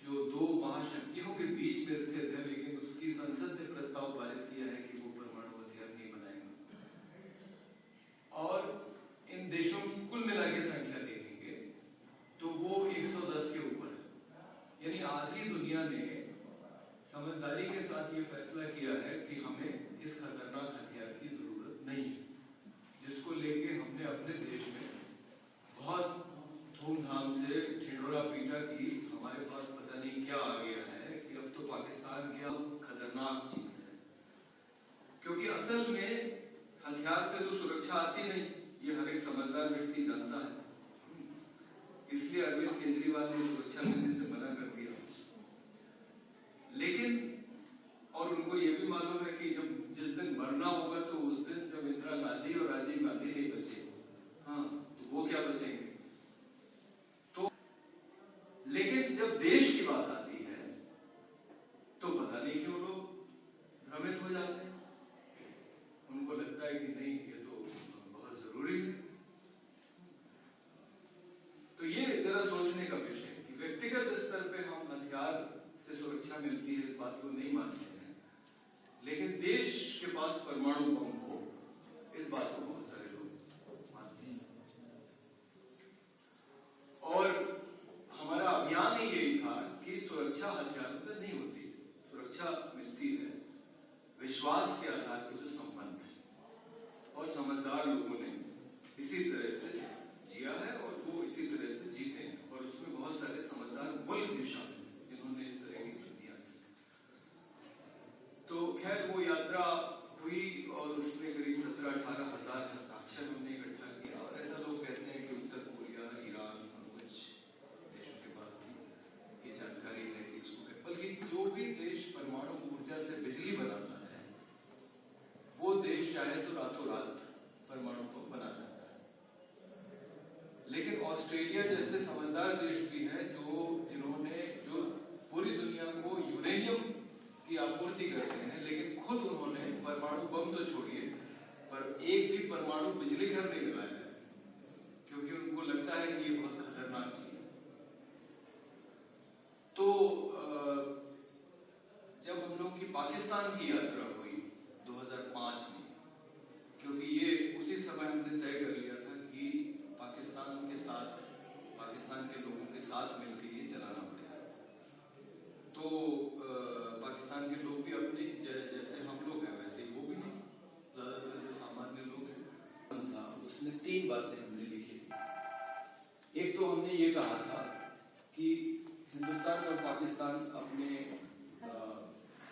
जो 2 महाशक्तियों के बीच में स्थित है, लेकिन उसकी संसद ने प्रस्ताव पारित किया है कि वो परमाणु हथियार नहीं बनाएगा। और इन देशों की कुल मिला के संख्या देखेंगे तो वो 110 के ऊपर है, यानी आधी दुनिया ने समझदारी के साथ ये फैसला किया है कि हमें इस खतरनाक हथियार की जरूरत नहीं है, जिसको लेके हमने अपने देश में बहुत धूमधाम से ढिंढोरा पीटा कि हमारे पास पता नहीं क्या आ गया है, कि अब तो पाकिस्तान क्या खतरनाक चीज है। क्योंकि असल में हथियार से तो सुरक्षा आती नहीं, ये हर एक समझदार व्यक्ति जानता है, इसलिए अरविंद केजरीवाल ने सुरक्षा देने से मना कर दिया। लेकिन और उनको ये भी मालूम है कि जब जिस दिन मरना होगा तो उस दिन जब इंदिरा गांधी और राजीव गांधी नहीं बचे, हाँ, तो वो क्या बचेंगे। तो लेकिन जब देश की बात आती है तो पता नहीं क्यों लोग भ्रमित हो जाते हैं, उनको लगता है कि नहीं ये तो बहुत जरूरी है। तो ये जरा सोचने का विषय है कि व्यक्तिगत स्तर पे हम हथियार से सुरक्षा मिलती है इस बात को नहीं मानते हैं, लेकिन देश के पास परमाणु बम हो इस बात को बहुत सारे लोग मानते हैं। और हमारा अभियान ही यही था कि सुरक्षा हथियारों से नहीं होती, सुरक्षा मिलती है विश्वास के आधार पर जो संबंध है, और समझदार लोगों ने इसी तरह से जिया है और वो इसी तरह से जीते हैं, और उसमें बहुत सारे समझदार मुल्क भी शामिल हैं जिन्होंने इस तरह की स्थितियां की। तो खैर वो यात्रा हुई और उसमें करीब 17-18 हजार हस्ताक्षर हमने इकट्ठा किया, और ऐसा लोग कहते हैं कि उत्तर कोरिया, ईरान और कुछ देशों के पास भी ये जानकारी है कि इसको, बल्कि जो भी देश परमाणु ऊर्जा से बिजली बनाता है वो देश चाहे तो रातों रात परमाणु को बना सकता है। लेकिन ऑस्ट्रेलिया जैसे समझदार देश भी हैं जो पूरी दुनिया को यूरेनियम की आपूर्ति करते हैं, लेकिन खुद उन्होंने परमाणु बम तो छोड़िए पर एक भी परमाणु बिजली घर नहीं लगाया है, क्योंकि उनको लगता है कि ये बहुत खतरनाक चीज है। तो जब हम लोग की पाकिस्तान की यात्रा हुई 2005 में, क्योंकि ये उसी समय हमने तय कर लिया था कि पाकिस्तान के साथ, पाकिस्तान के लोगों के साथ मिलकर ये चलाना पड़ेगा। तो पाकिस्तान के लोग भी अपने जैसे हम लोग हैं वैसे ही वो भी नहीं, ज्यादातर जो सामान्य लोग हैं, उसने 3 बातें हमने लिखी थी। एक तो हमने ये कहा था कि हिंदुस्तान और पाकिस्तान अपने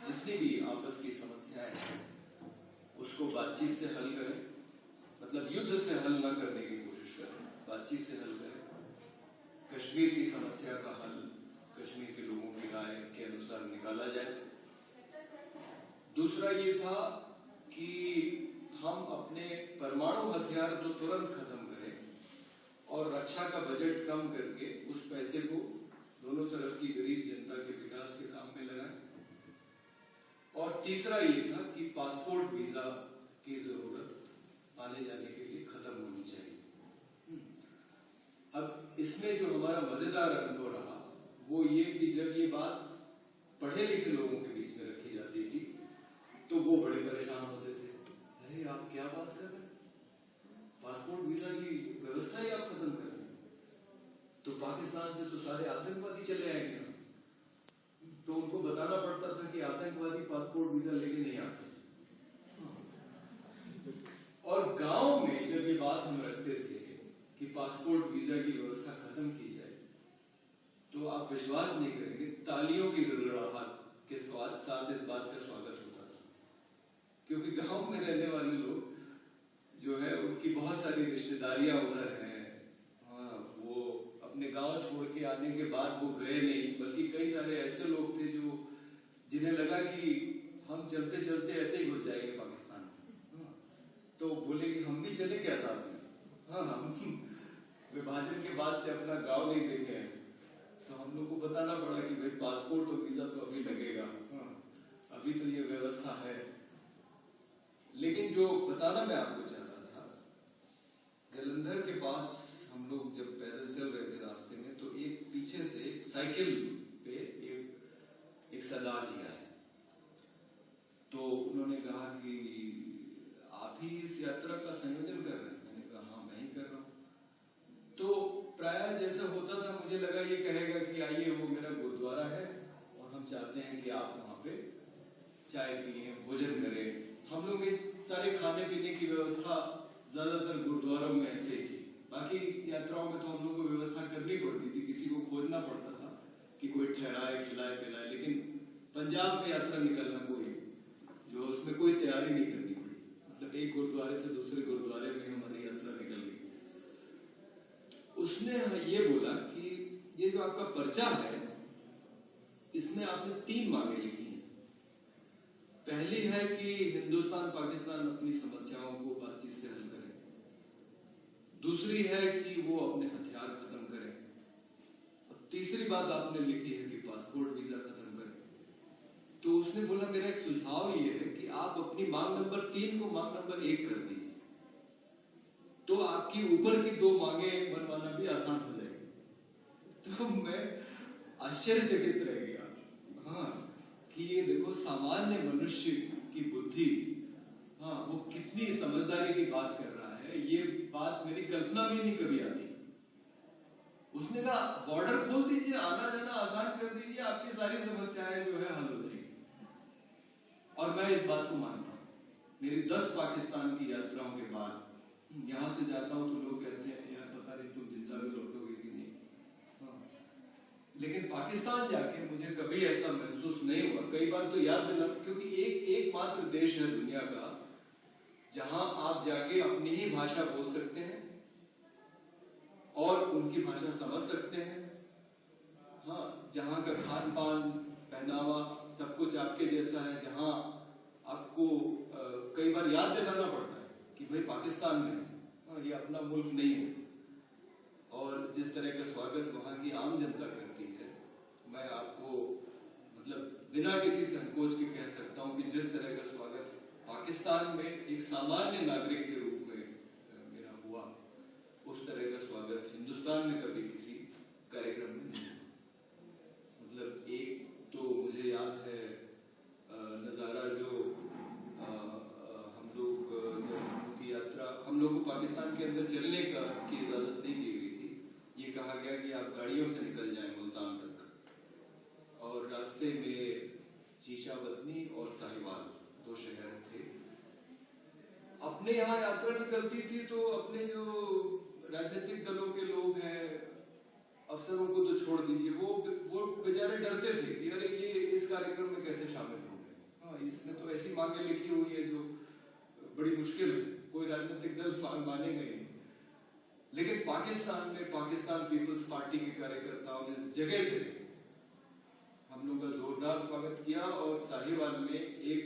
जितनी भी आपस की समस्याएं हैं उसको बातचीत से हल करें, मतलब युद्ध से हल न करने की कोशिश करें, बातचीत से हल करें। कश्मीर की समस्या का हल कश्मीर के लोगों की राय के अनुसार निकाला जाए। दूसरा ये था कि हम अपने परमाणु हथियार तो तुरंत खत्म करें, और रक्षा का बजट कम करके उस पैसे को दोनों तरफ की गरीब जनता के विकास के काम में लगाएं। और तीसरा ये था कि पासपोर्ट वीजा की जरूरत आने जाने के लिए खत्म होनी चाहिए। अब इसमें जो हमारा मजेदार अनुभव रहा वो ये कि जब ये बात पढ़े लिखे लोगों के बीच में रखी जाती थी तो वो बड़े परेशान होते थे, अरे आप क्या बात कर रहे हैं, पासपोर्ट वीजा की व्यवस्था ही आप खत्म कर रहे हैं, तो पाकिस्तान से तो सारे आतंकवादी चले आएंगे। तो उनको बताना पड़ता था कि आतंकवादी पासपोर्ट वीजा लेके नहीं आते। और गांव में जब ये बात हम रखते थे कि पासपोर्ट वीजा की व्यवस्था खत्म की जाए तो आप विश्वास नहीं करेंगे, तालियों की गड़गड़ाहट के साथ इस बात का स्वागत होता था, क्योंकि गांव में रहने वाले लोग जो है उनकी बहुत सारी रिश्तेदारियां उधर हैं। हाँ, वो अपने गांव छोड़ के आने के बाद वो गए नहीं, बल्कि कई सारे ऐसे लोग थे जो जिन्हें लगा कि हम चलते चलते ऐसे ही घुस जाएंगे पाकिस्तान। हाँ, तो बोले कि हम भी चले क्या साथ में। हाँ, हम विभाजन के बाद से अपना गांव नहीं देखे हैं, तो हम लोग को बताना पड़ा कि भाई पासपोर्ट और वीजा तो अभी लगेगा। हाँ, अभी तो ये व्यवस्था है। लेकिन जो बताना मैं आपको चाह रहा था, जलंधर के पास हम लोग जब पैदल चल रहे थे रास्ते में तो एक पीछे से एक साइकिल पे एक सरदार जी आए। तो उन्होंने कहा कि आप ही इस यात्रा का संयोजन कर रहे हैं? मैंने कहा हाँ, मैं ही कर रहा हूँ। तो प्राय जैसा होता था, मुझे लगा ये कहेगा कि आइए वो मेरा गुरुद्वारा है और हम चाहते हैं कि आप वहां पे चाय पिए, भोजन करें। हम लोग सारे खाने पीने की व्यवस्था ज्यादातर गुरुद्वारों में ऐसे ही, बाकी यात्राओं में तो हम लोग को व्यवस्था करनी पड़ती थी, किसी को खोजना पड़ता था कि कोई ठहराए, खिलाए पिलाए। लेकिन पंजाब में यात्रा निकलना कोई जो उसमें कोई तैयारी नहीं करनी पड़ी, मतलब एक गुरुद्वारे से दूसरे गुरुद्वारे में हमारी यात्रा निकल गई। उसने ये बोला कि ये जो आपका पर्चा है इसमें आपने 3 मांगे लिखी हैं। पहली है कि हिंदुस्तान पाकिस्तान अपनी समस्याओं को बातचीत से हल करे, दूसरी है कि वो अपने हथियार खत्म करें, और तीसरी बात आपने लिखी है कि पासपोर्ट वीजा खत्म करें। तो उसने बोला मेरा एक सुझाव ये है कि आप अपनी मांग नंबर 3 को मांग नंबर 1 कर दीजिए, तो आपकी ऊपर की 2 मांगे मनवाना भी आसान हो जाएगी। तो मैं आश्चर्यचकित रह गया, हाँ, कि ये देखो सामान्य मनुष्य की बुद्धि, हाँ, वो कितनी समझदारी की बात कर रहा है। ये बात मेरी कल्पना में नहीं कभी आती। उसने कहा बॉर्डर खोल दीजिए, आना जाना आसान कर दीजिए, आपकी सारी समस्याएं जो है हल हो जाएगी। और मैं इस बात को मानता हूँ। मेरी 10 पाकिस्तान की यात्राओं के बाद यहां से जाता हूं तो लोग कहते हैं यार पता नहीं तुम जिंदा भी लौटोगे कि नहीं। हाँ। लेकिन पाकिस्तान जाके मुझे कभी ऐसा महसूस नहीं हुआ। कई बार तो याद दिला, क्योंकि एक मात्र देश है दुनिया का जहां आप जाके अपनी ही भाषा बोल सकते हैं और उनकी भाषा समझ सकते हैं। हाँ, जहां का खान पान, पहनावा, सब कुछ आपके जैसा है, जहां आपको कई बार याद दिलाना पड़ता है कि भाई पाकिस्तान में हाँ, ये अपना मुल्क नहीं है। और जिस तरह का स्वागत वहां की आम जनता करती है, मैं आपको मतलब बिना किसी संकोच के कह सकता हूं कि जिस तरह का स्वागत पाकिस्तान में एक सामान्य नागरिक के रूप में मेरा हुआ, उस तरह का स्वागत हिंदुस्तान में कभी किसी कार्यक्रम में नहीं हुआ। मतलब एक तो मुझे याद है नजारा जो हम लोग को पाकिस्तान के अंदर चलने की इजाजत नहीं दी गई थी। ये कहा गया कि आप गाड़ियों से निकल जाएं मुल्तान तक, और रास्ते में चीशावतनी और साहिवाल 2 शहर थे। अपने यहाँ यात्रा निकलती थी तो अपने जो राजनीतिक दलों के लोग हैं, अफसरों को तो छोड़ दीजिए, वो बेचारे डरते थे कि अरे ये इस कार्यक्रम में कैसे शामिल होंगे। हाँ, इसने तो ऐसी मांगे लिखी हुई है जो बड़ी मुश्किल है, कोई राजनीतिक दल मानेगा नहीं। लेकिन पाकिस्तान में पाकिस्तान पीपल्स पार्टी के कार्यकर्ताओं ने जगह जगह हम लोग का जोरदार स्वागत किया, और साहिवाल में एक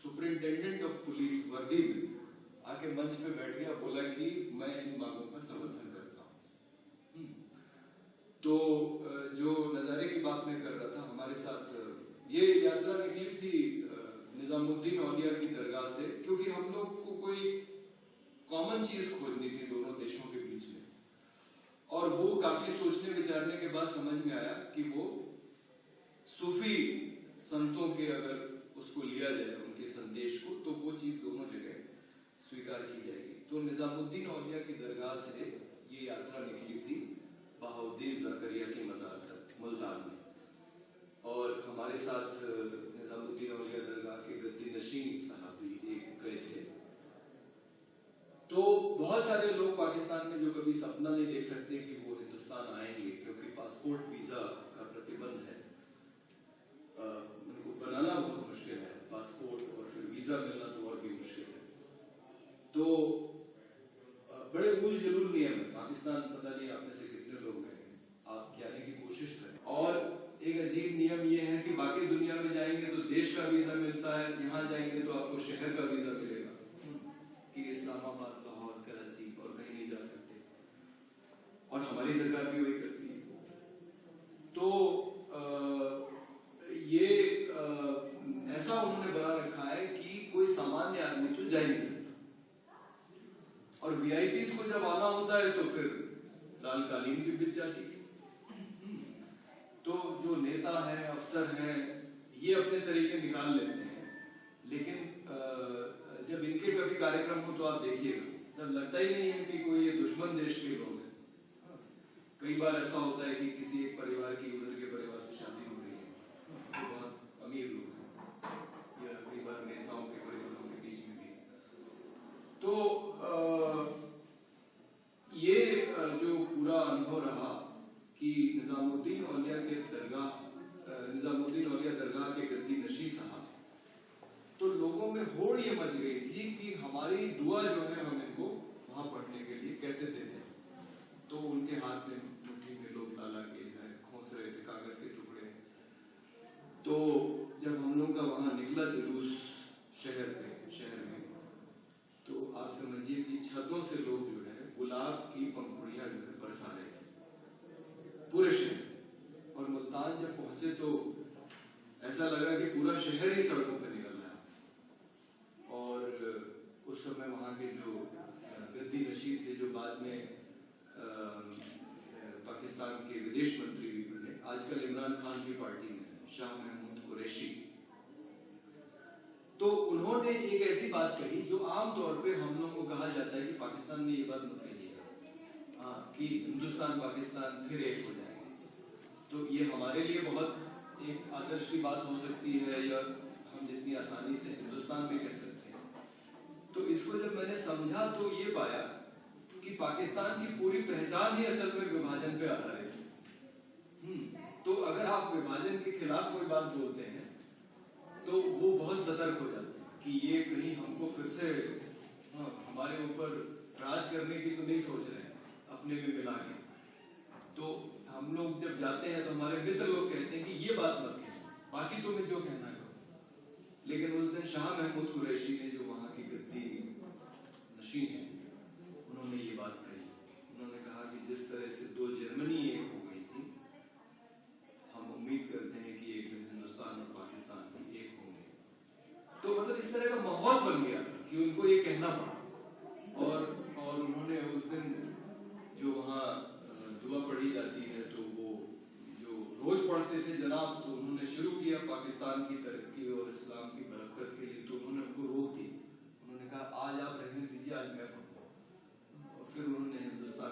सुपरिंटेंडेंट ऑफ पुलिस वर्दी में आके मंच पे बैठ गया, बोला कि मैं इन मांगों का समर्थन करता हूँ। तो जो नज़ारे की बात मैं कर रहा था, हमारे साथ ये यात्रा निकली थी निजामुद्दीन औलिया की दरगाह से, क्योंकि हम लोग को कोई कॉमन चीज खोजनी थी दोनों देशों के बीच में। और वो काफी सोचने विचारने के बाद समझ में आया कि वो सूफी संतों के अगर उसको लिया जाए उनके संदेश को, तो वो चीज दोनों जगह स्वीकार की जाएगी। तो निजामुद्दीन औलिया की दरगाह से ये यात्रा निकली थी बहाउद्दीन ज़करिया की मज़ार तक मुल्तान में, और हमारे साथ निजामुद्दीन औलिया दरगाह के गद्दी नशीन साहब भी एक गए थे। तो बहुत सारे लोग पाकिस्तान में जो कभी सपना नहीं देख सकते कि वो हिंदुस्तान आएंगे, क्योंकि पासपोर्ट वीजा का प्रतिबंध है, उनको बनाना बहुत मुश्किल है, पासपोर्ट और फिर वीजा मिलना तो और भी मुश्किल है। तो बड़े उल जलूल नियम है पाकिस्तान, पता नहीं आप में से कितने लोग गए, आप जाने की कोशिश करें। और एक अजीब नियम ये है कि बाकी दुनिया में जाएंगे तो देश का वीजा मिलता है, यहाँ जाएंगे तो आपको शहर का वीजा मिलेगा कि इस्लामाबाद, लाहौर, कराची और कहीं नहीं जा सकते, और हमारी सरकार भी वही करती है। तो ये ऐसा उन्होंने बना रखा है कि कोई सामान्य आदमी तो जा ही नहीं सकता, और वीआईपीज़ को जब आना होता है तो फिर लाल कालीन भी बिछ जाती है। तो जो नेता हैं, अफसर हैं, ये अपने तरीके निकाल लेते हैं, लेकिन जब इनके कभी कार्यक्रम हो तो आप देखिएगा, तब लगता ही नहीं है कि कोई ये दुश्मन देश के लोग हैं। कई बार ऐसा होता है कि किसी एक परिवार की उधर के परिवार से शादी हो रही है, तो बहुत अमीर लोग हैं, या कई बार नेताओं के परिवारों के बीच में भी। तो ये जो पूरा अनुभव रहा कि निजामुद्दीन औलिया के दरगाह, निजामुद्दीन औलिया दरगाह के गद्दी नशी साहब, तो लोगों में होड़ ये मच गई थी कि हमारी दुआ जो है हम इनको वहां पढ़ने के लिए कैसे देते हैं। तो उनके हाथ में मुट्ठी में लोग लाला के खोस रहे थे कागज के टुकड़े। तो जब हम लोग का वहां निकला जुलूस शहर में, तो आप समझिए कि छतों से लोग जो है गुलाब की पंखुड़ियां जो है बरसा रहे थे पूरे शहर। और मुल्तान जब पहुंचे तो ऐसा लगा कि पूरा शहर ही सड़कों पर निकल रहा है। और उस समय वहां के जो गद्दी नशी थे, जो बाद में पाकिस्तान के विदेश मंत्री भी बने, आजकल इमरान खान की पार्टी में, शाह महमूद कुरैशी, तो उन्होंने एक ऐसी बात कही जो आमतौर पे हम लोग को कहा जाता है कि पाकिस्तान ने ये बात मत कहिएगा कि हिंदुस्तान पाकिस्तान फिर एक हो जाएंगे। तो ये हमारे लिए बहुत एक आदर्श की बात हो सकती है, या हम जितनी आसानी से हिंदुस्तान में कह सकते हैं। तो इसको जब मैंने समझा तो ये पाया कि पाकिस्तान की पूरी पहचान ही असल में विभाजन पे आधारित है। तो अगर आप विभाजन के खिलाफ कोई बात बोलते हैं तो वो बहुत सतर्क हो जाते हैं कि ये कहीं हमको फिर से हमारे ऊपर राज करने की तो नहीं सोच रहे हैं, अपने में मिला के। तो हम लोग जब जाते हैं तो हमारे मित्र लोग कहते हैं कि ये बात मत कहो, बाकी तुम्हें जो कहना है। लेकिन उस दिन शाह महमूद कुरैशी ने, जो वहां की गद्दी नशीन है, उन्होंने ये बात कही। उन्होंने कहा कि जिस तरह से दो जर्मनी एक हो गई थी, हम उम्मीद करते हैं कि एक दिन हिंदुस्तान और पाकिस्तान भी एक होंगे। तो मतलब इस तरह का माहौल बन गया कि उनको ये कहना पड़ा। और उन्होंने उस दिन जो वहाँ दुआ पढ़ी जाती है, तो वो जो रोज पढ़ते थे जनाब, तो उन्होंने शुरू किया पाकिस्तान की तरक्की और इस्लाम की बरकत के लिए। तो उन्होंने उनको रोक दी, उन्होंने कहा आज आप रहने दीजिए, आज मैं पढ़ूंगा। और फिर उन्होंने हिंदुस्तान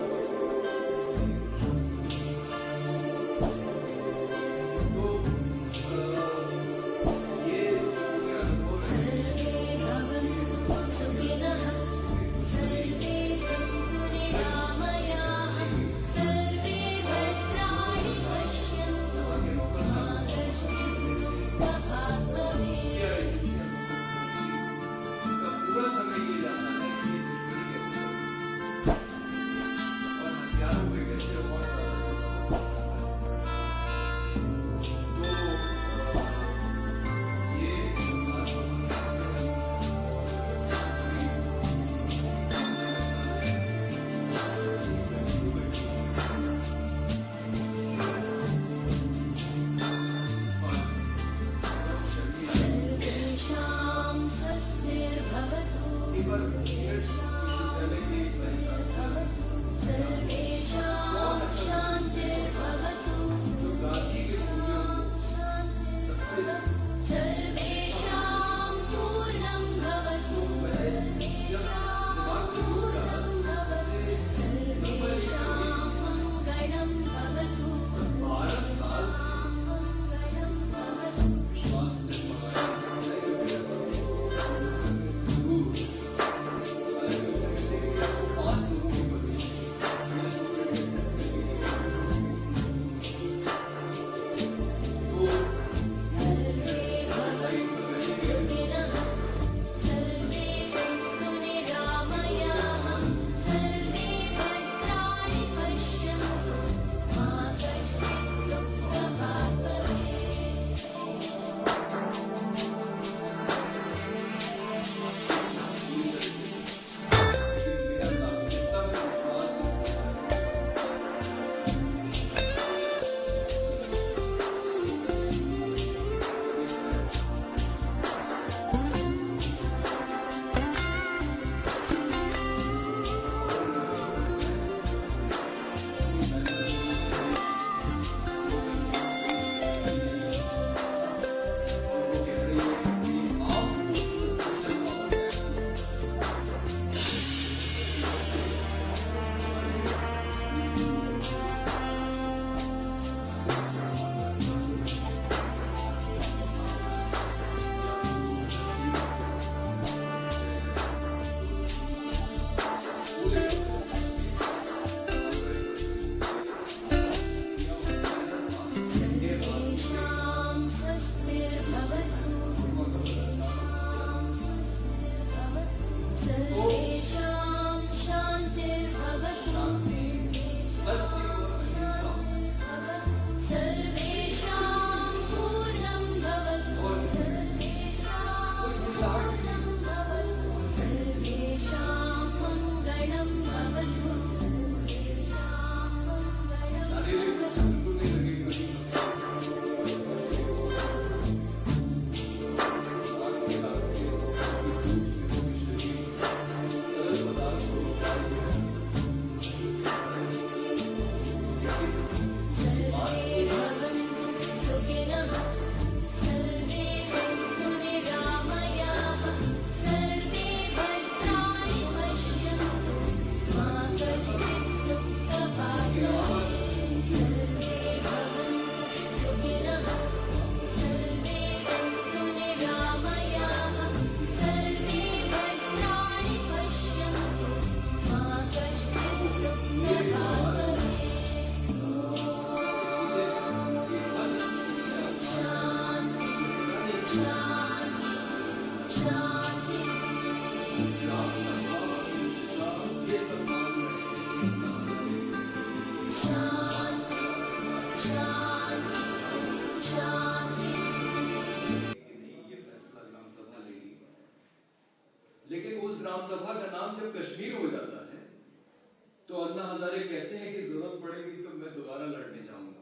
हजारे कहते हैं कि जरूरत पड़ेगी तो मैं दोबारा लड़ने जाऊंगा,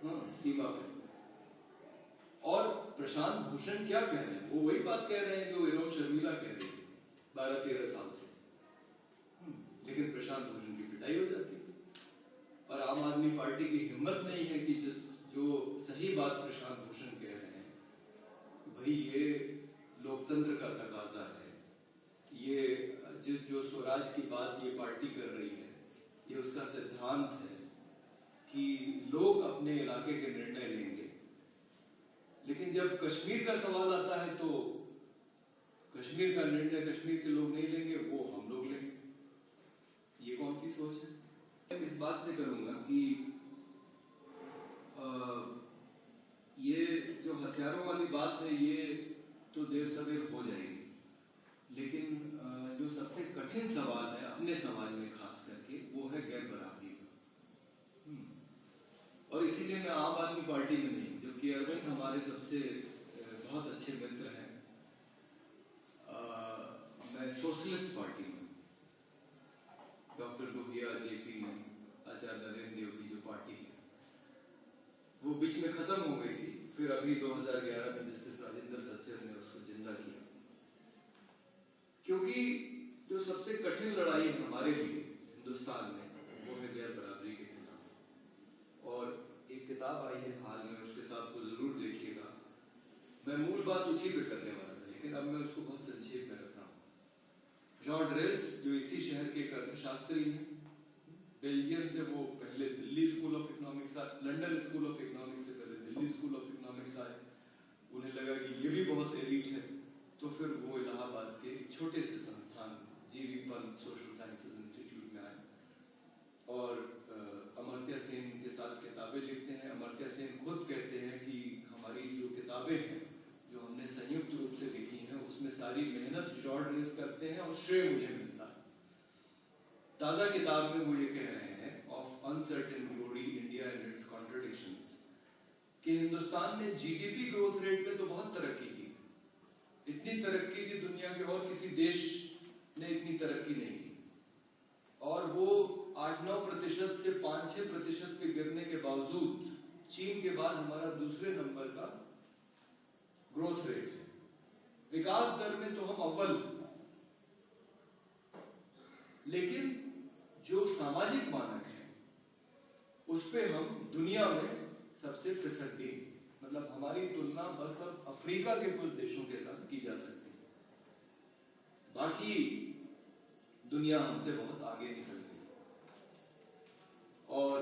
हाँ, सीमा पे। और प्रशांत भूषण क्या कह रहे हैं? वो वही बात कह रहे हैं जो विनोद शर्मिला कह रही है 12-13 साल से। लेकिन प्रशांत भूषण की पिटाई हो जाती है और आम आदमी पार्टी की हिम्मत नहीं है कि जो सही बात प्रशांत भूषण कह रहे हैं, भाई ये लोकतंत्र का तकाजा है, ये जो स्वराज की बात ये पार्टी कर रही है, ये उसका सिद्धांत है कि लोग अपने इलाके के निर्णय लेंगे। लेकिन जब कश्मीर का सवाल आता है तो कश्मीर का निर्णय कश्मीर के लोग नहीं लेंगे, वो हम लोग लेंगे। ये कौन सी सोच है? मैं इस बात से करूंगा कि ये जो हथियारों वाली बात है ये तो देर सवेर हो जाएगी, लेकिन जो सबसे कठिन सवाल है अपने समाज में खास करके वो है गैर बराबरी का। और इसीलिए मैं आम आदमी पार्टी में नहीं, जो कि अरविंद हमारे सबसे बहुत अच्छे मित्र हैं, मैं सोशलिस्ट पार्टी में, डॉक्टर लोहिया, जेपी, आचार्य नरेंद्र देव की जो पार्टी है वो बीच में खत्म हो गई थी, फिर अभी 2011 में जस्टिस राजेंद्र सच्चर ने उसको जिंदा किया। क्योंकि जो सबसे कठिन लड़ाई है हमारे लिए हिंदुस्तान में वो है गैर बराबरी के खिलाफ। और एक किताब आई है हाल में, उस किताब को जरूर देखिएगा। मैं मूल बात उसी पे करने वाला था, लेकिन अब मैं उसको बहुत संक्षेप में रख रहा हूँ। जॉन ड्रेस जो इसी शहर के एक अर्थशास्त्री हैं, बेल्जियम से वो पहले दिल्ली स्कूल ऑफ इकोनॉमिक्स आए, लंदन स्कूल ऑफ इकोनॉमिक्स से पहले दिल्ली स्कूल ऑफ इकोनॉमिक्स आए। उन्हें लगा कि ये भी बहुत एलीट है, तो फिर वो इलाहाबाद के छोटे से संस्थान जीवी पंत सोशल साइंसेज इंस्टीट्यूट में आए और अमर्त्य सेन के साथ किताबें लिखते हैं। अमर्त्य सेन खुद कहते हैं कि हमारी जो किताबें हैं जो हमने संयुक्त रूप से लिखी हैं उसमें सारी मेहनत जॉन ड्रेस करते हैं और श्रेय मुझे मिलता है। ताजा किताब में वो ये कह रहे हैं of uncertain glory India and it's contradictions कि हिंदुस्तान ने जीडीपी ग्रोथ रेट में तो बहुत तरक्की की, इतनी तरक्की की दुनिया के और किसी देश ने इतनी तरक्की नहीं की, और वो 8-9% से 5-6% के गिरने के बावजूद चीन के बाद हमारा दूसरे नंबर का ग्रोथ रेट है। विकास दर में तो हम अव्वल, लेकिन जो सामाजिक मानक है उस पे हम दुनिया में सबसे फिसड्डी, मतलब हमारी तुलना बस अब अफ्रीका के कुछ देशों के साथ की जा सकती है, बाकी दुनिया हमसे बहुत आगे निकल गई। और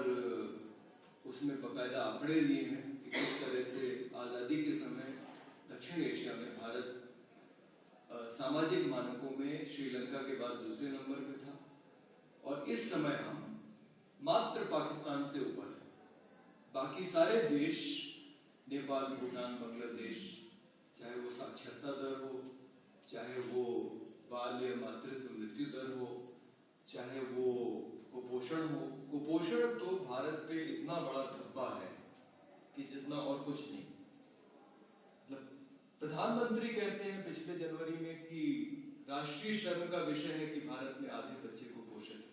उसमें बकायदा आंकड़े दिए हैं कि किस तरह से आजादी के समय दक्षिण एशिया में भारत सामाजिक मानकों में श्रीलंका के बाद दूसरे नंबर पे था, और इस समय हम मात्र पाकिस्तान से ऊपर है। बाकी सारे देश, नेपाल, भूटान, बांग्लादेश, चाहे वो साक्षरता दर हो, चाहे वो बाल या मातृत्व मृत्यु दर हो, चाहे वो कुपोषण हो, कुपोषण तो भारत पे इतना बड़ा धब्बा है कि जितना और कुछ नहीं। मतलब प्रधानमंत्री कहते हैं पिछले जनवरी में कि राष्ट्रीय शर्म का विषय है कि भारत में आधे बच्चे कुपोषित हैं।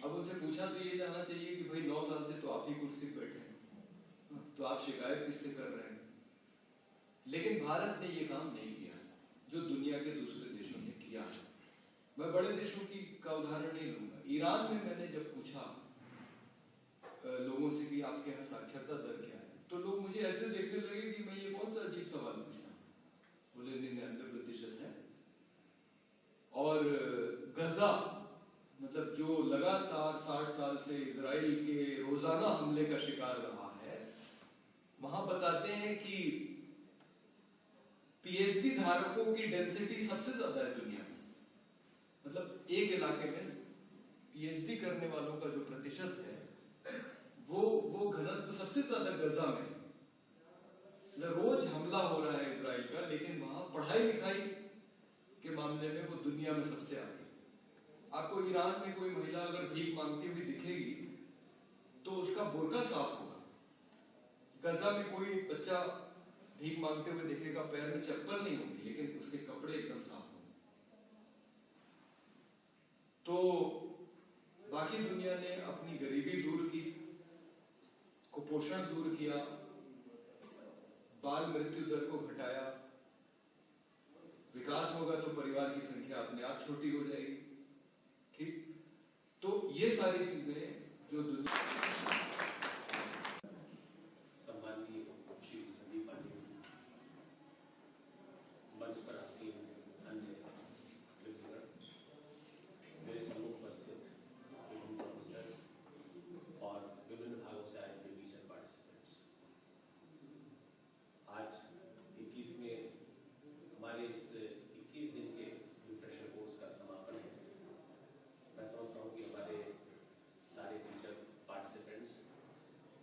अब उनसे पूछा तो ये जाना चाहिए कि भाई 9 साल से तो आप ही कुर्सी पे बैठे हैं, तो आप शिकायत किससे कर रहे हैं? लेकिन भारत ने ये काम नहीं किया जो दुनिया के दूसरे देशों ने किया है। मैं बड़े देशों का उदाहरण नहीं लूंगा। ईरान में मैंने जब पूछा लोगों से कि आपके यहाँ साक्षरता दर क्या है, तो लोग मुझे ऐसे देखने लगे कि मैं ये कौन सा अजीब सवाल पूछा। बोले 99% है। और गजा, मतलब जो लगातार 60 साल से इजराइल के रोजाना हमले का शिकार रहा है, वहां बताते हैं कि पीएचडी धारकों की डेंसिटी सबसे ज्यादा है दुनिया में। मतलब एक इलाके में पीएचडी करने वालों का जो प्रतिशत है वो घनत्व सबसे ज्यादा गजा में। रोज हमला हो रहा है इजराइल का, लेकिन वहां पढ़ाई लिखाई के मामले में वो दुनिया में सबसे आगे। आपको ईरान में कोई महिला अगर भीख मांगती हुई दिखेगी तो उसका बुर्का साफ होगा। गजा में कोई बच्चा भीख मांगते हुए दिखेगा, पैर में चप्पल नहीं होगी, लेकिन उसके कपड़े एकदम साफ होंगे। तो बाकी दुनिया ने अपनी गरीबी दूर की, कुपोषण दूर किया, बाल मृत्यु दर को घटाया, विकास होगा तो परिवार की संख्या अपने आप छोटी हो जाएगी। ठीक, तो ये सारी चीजें जो दुनिया सम्माननीय श्री संदीप पाटिल, मंच पर आसीन अन्य व्यक्तिगण, मेरे सम्मुख उपस्थित विभिन्न प्रोफेसर्स और विभिन्न भागों से आए हुए टीचर पार्टिसिपेंट्स, आज 21 में हमारे इस 21 दिन के रिफ्रेशर कोर्स का समापन है। मैं समझता हूँ कि हमारे सारे टीचर पार्टिसिपेंट्स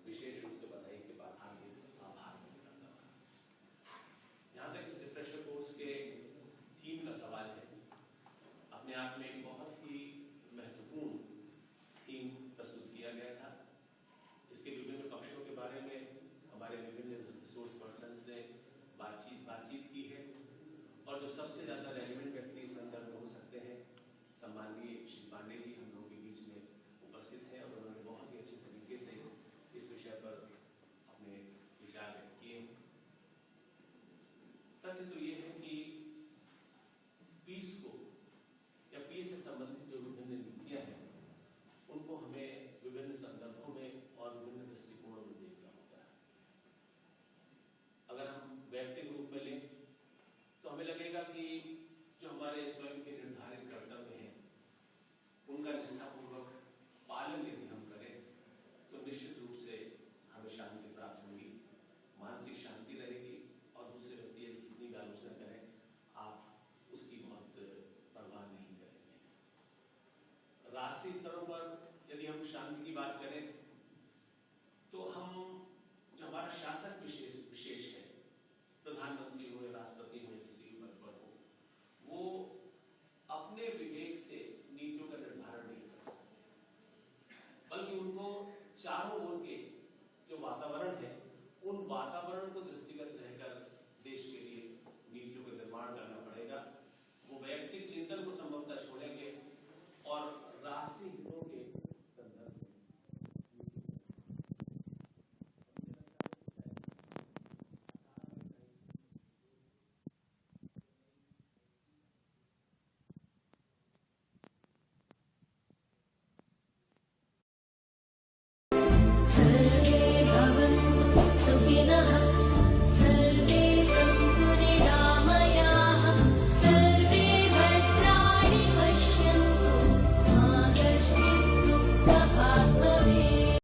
विशेष रूप से बधाई के बाद आगे आभार व्यक्त करता हूँ। जहाँ तक इस रिफ्रेशर कोर्स के थीम का सवाल है, अपने आप में एक बहुत ही महत्वपूर्ण थीम प्रस्तुत किया गया था। इसके विभिन्न पक्षों के बारे में हमारे विभिन्न रिसोर्स पर्सन्स ने बातचीत की है, और जो सबसे ज्यादा रेलिवेंट व्यक्ति इस संदर्भ में हो सकते हैं, सम्माननीय श्री पांडे जी हम लोगों के बीच में उपस्थित हैं, और उन्होंने बहुत ही अच्छे तरीके से इस विषय पर अपने विचार व्यक्त किए हैं। तथ्य तो ये है कि पीस को या पीस से संबंधित जो विभिन्न नीतियां हैं, उनको हमें विभिन्न संदर्भों में और विभिन्न दृष्टिकोणों में देखना होता है। अगर हम व्यक्तिगत रूप में लें तो हमें लगेगा कि जो हमारे स्वयं के निर्धारित कर्तव्य हैं, उनका निष्ठापूर्वक पालन यदि हम करें तो निश्चित रूप से हमें शांति प्राप्त होगी, मानसिक शांति रहेगी, और दूसरे व्यक्ति यदि कितनी भी आलोचना करें, आप उसकी बहुत परवाह नहीं करेंगे। राष्ट्रीय स्तरों पर यदि हम शांति की बात करें तो हम जो हमारा शासक विशेष है, प्रधानमंत्री हो या राष्ट्रपति हो या किसी भी पद पर हो, वो अपने विवेक से नीतियों का निर्धारण नहीं कर सकते, बल्कि उनको चारों ओर के जो वातावरण है, उन वातावरण को दृष्टि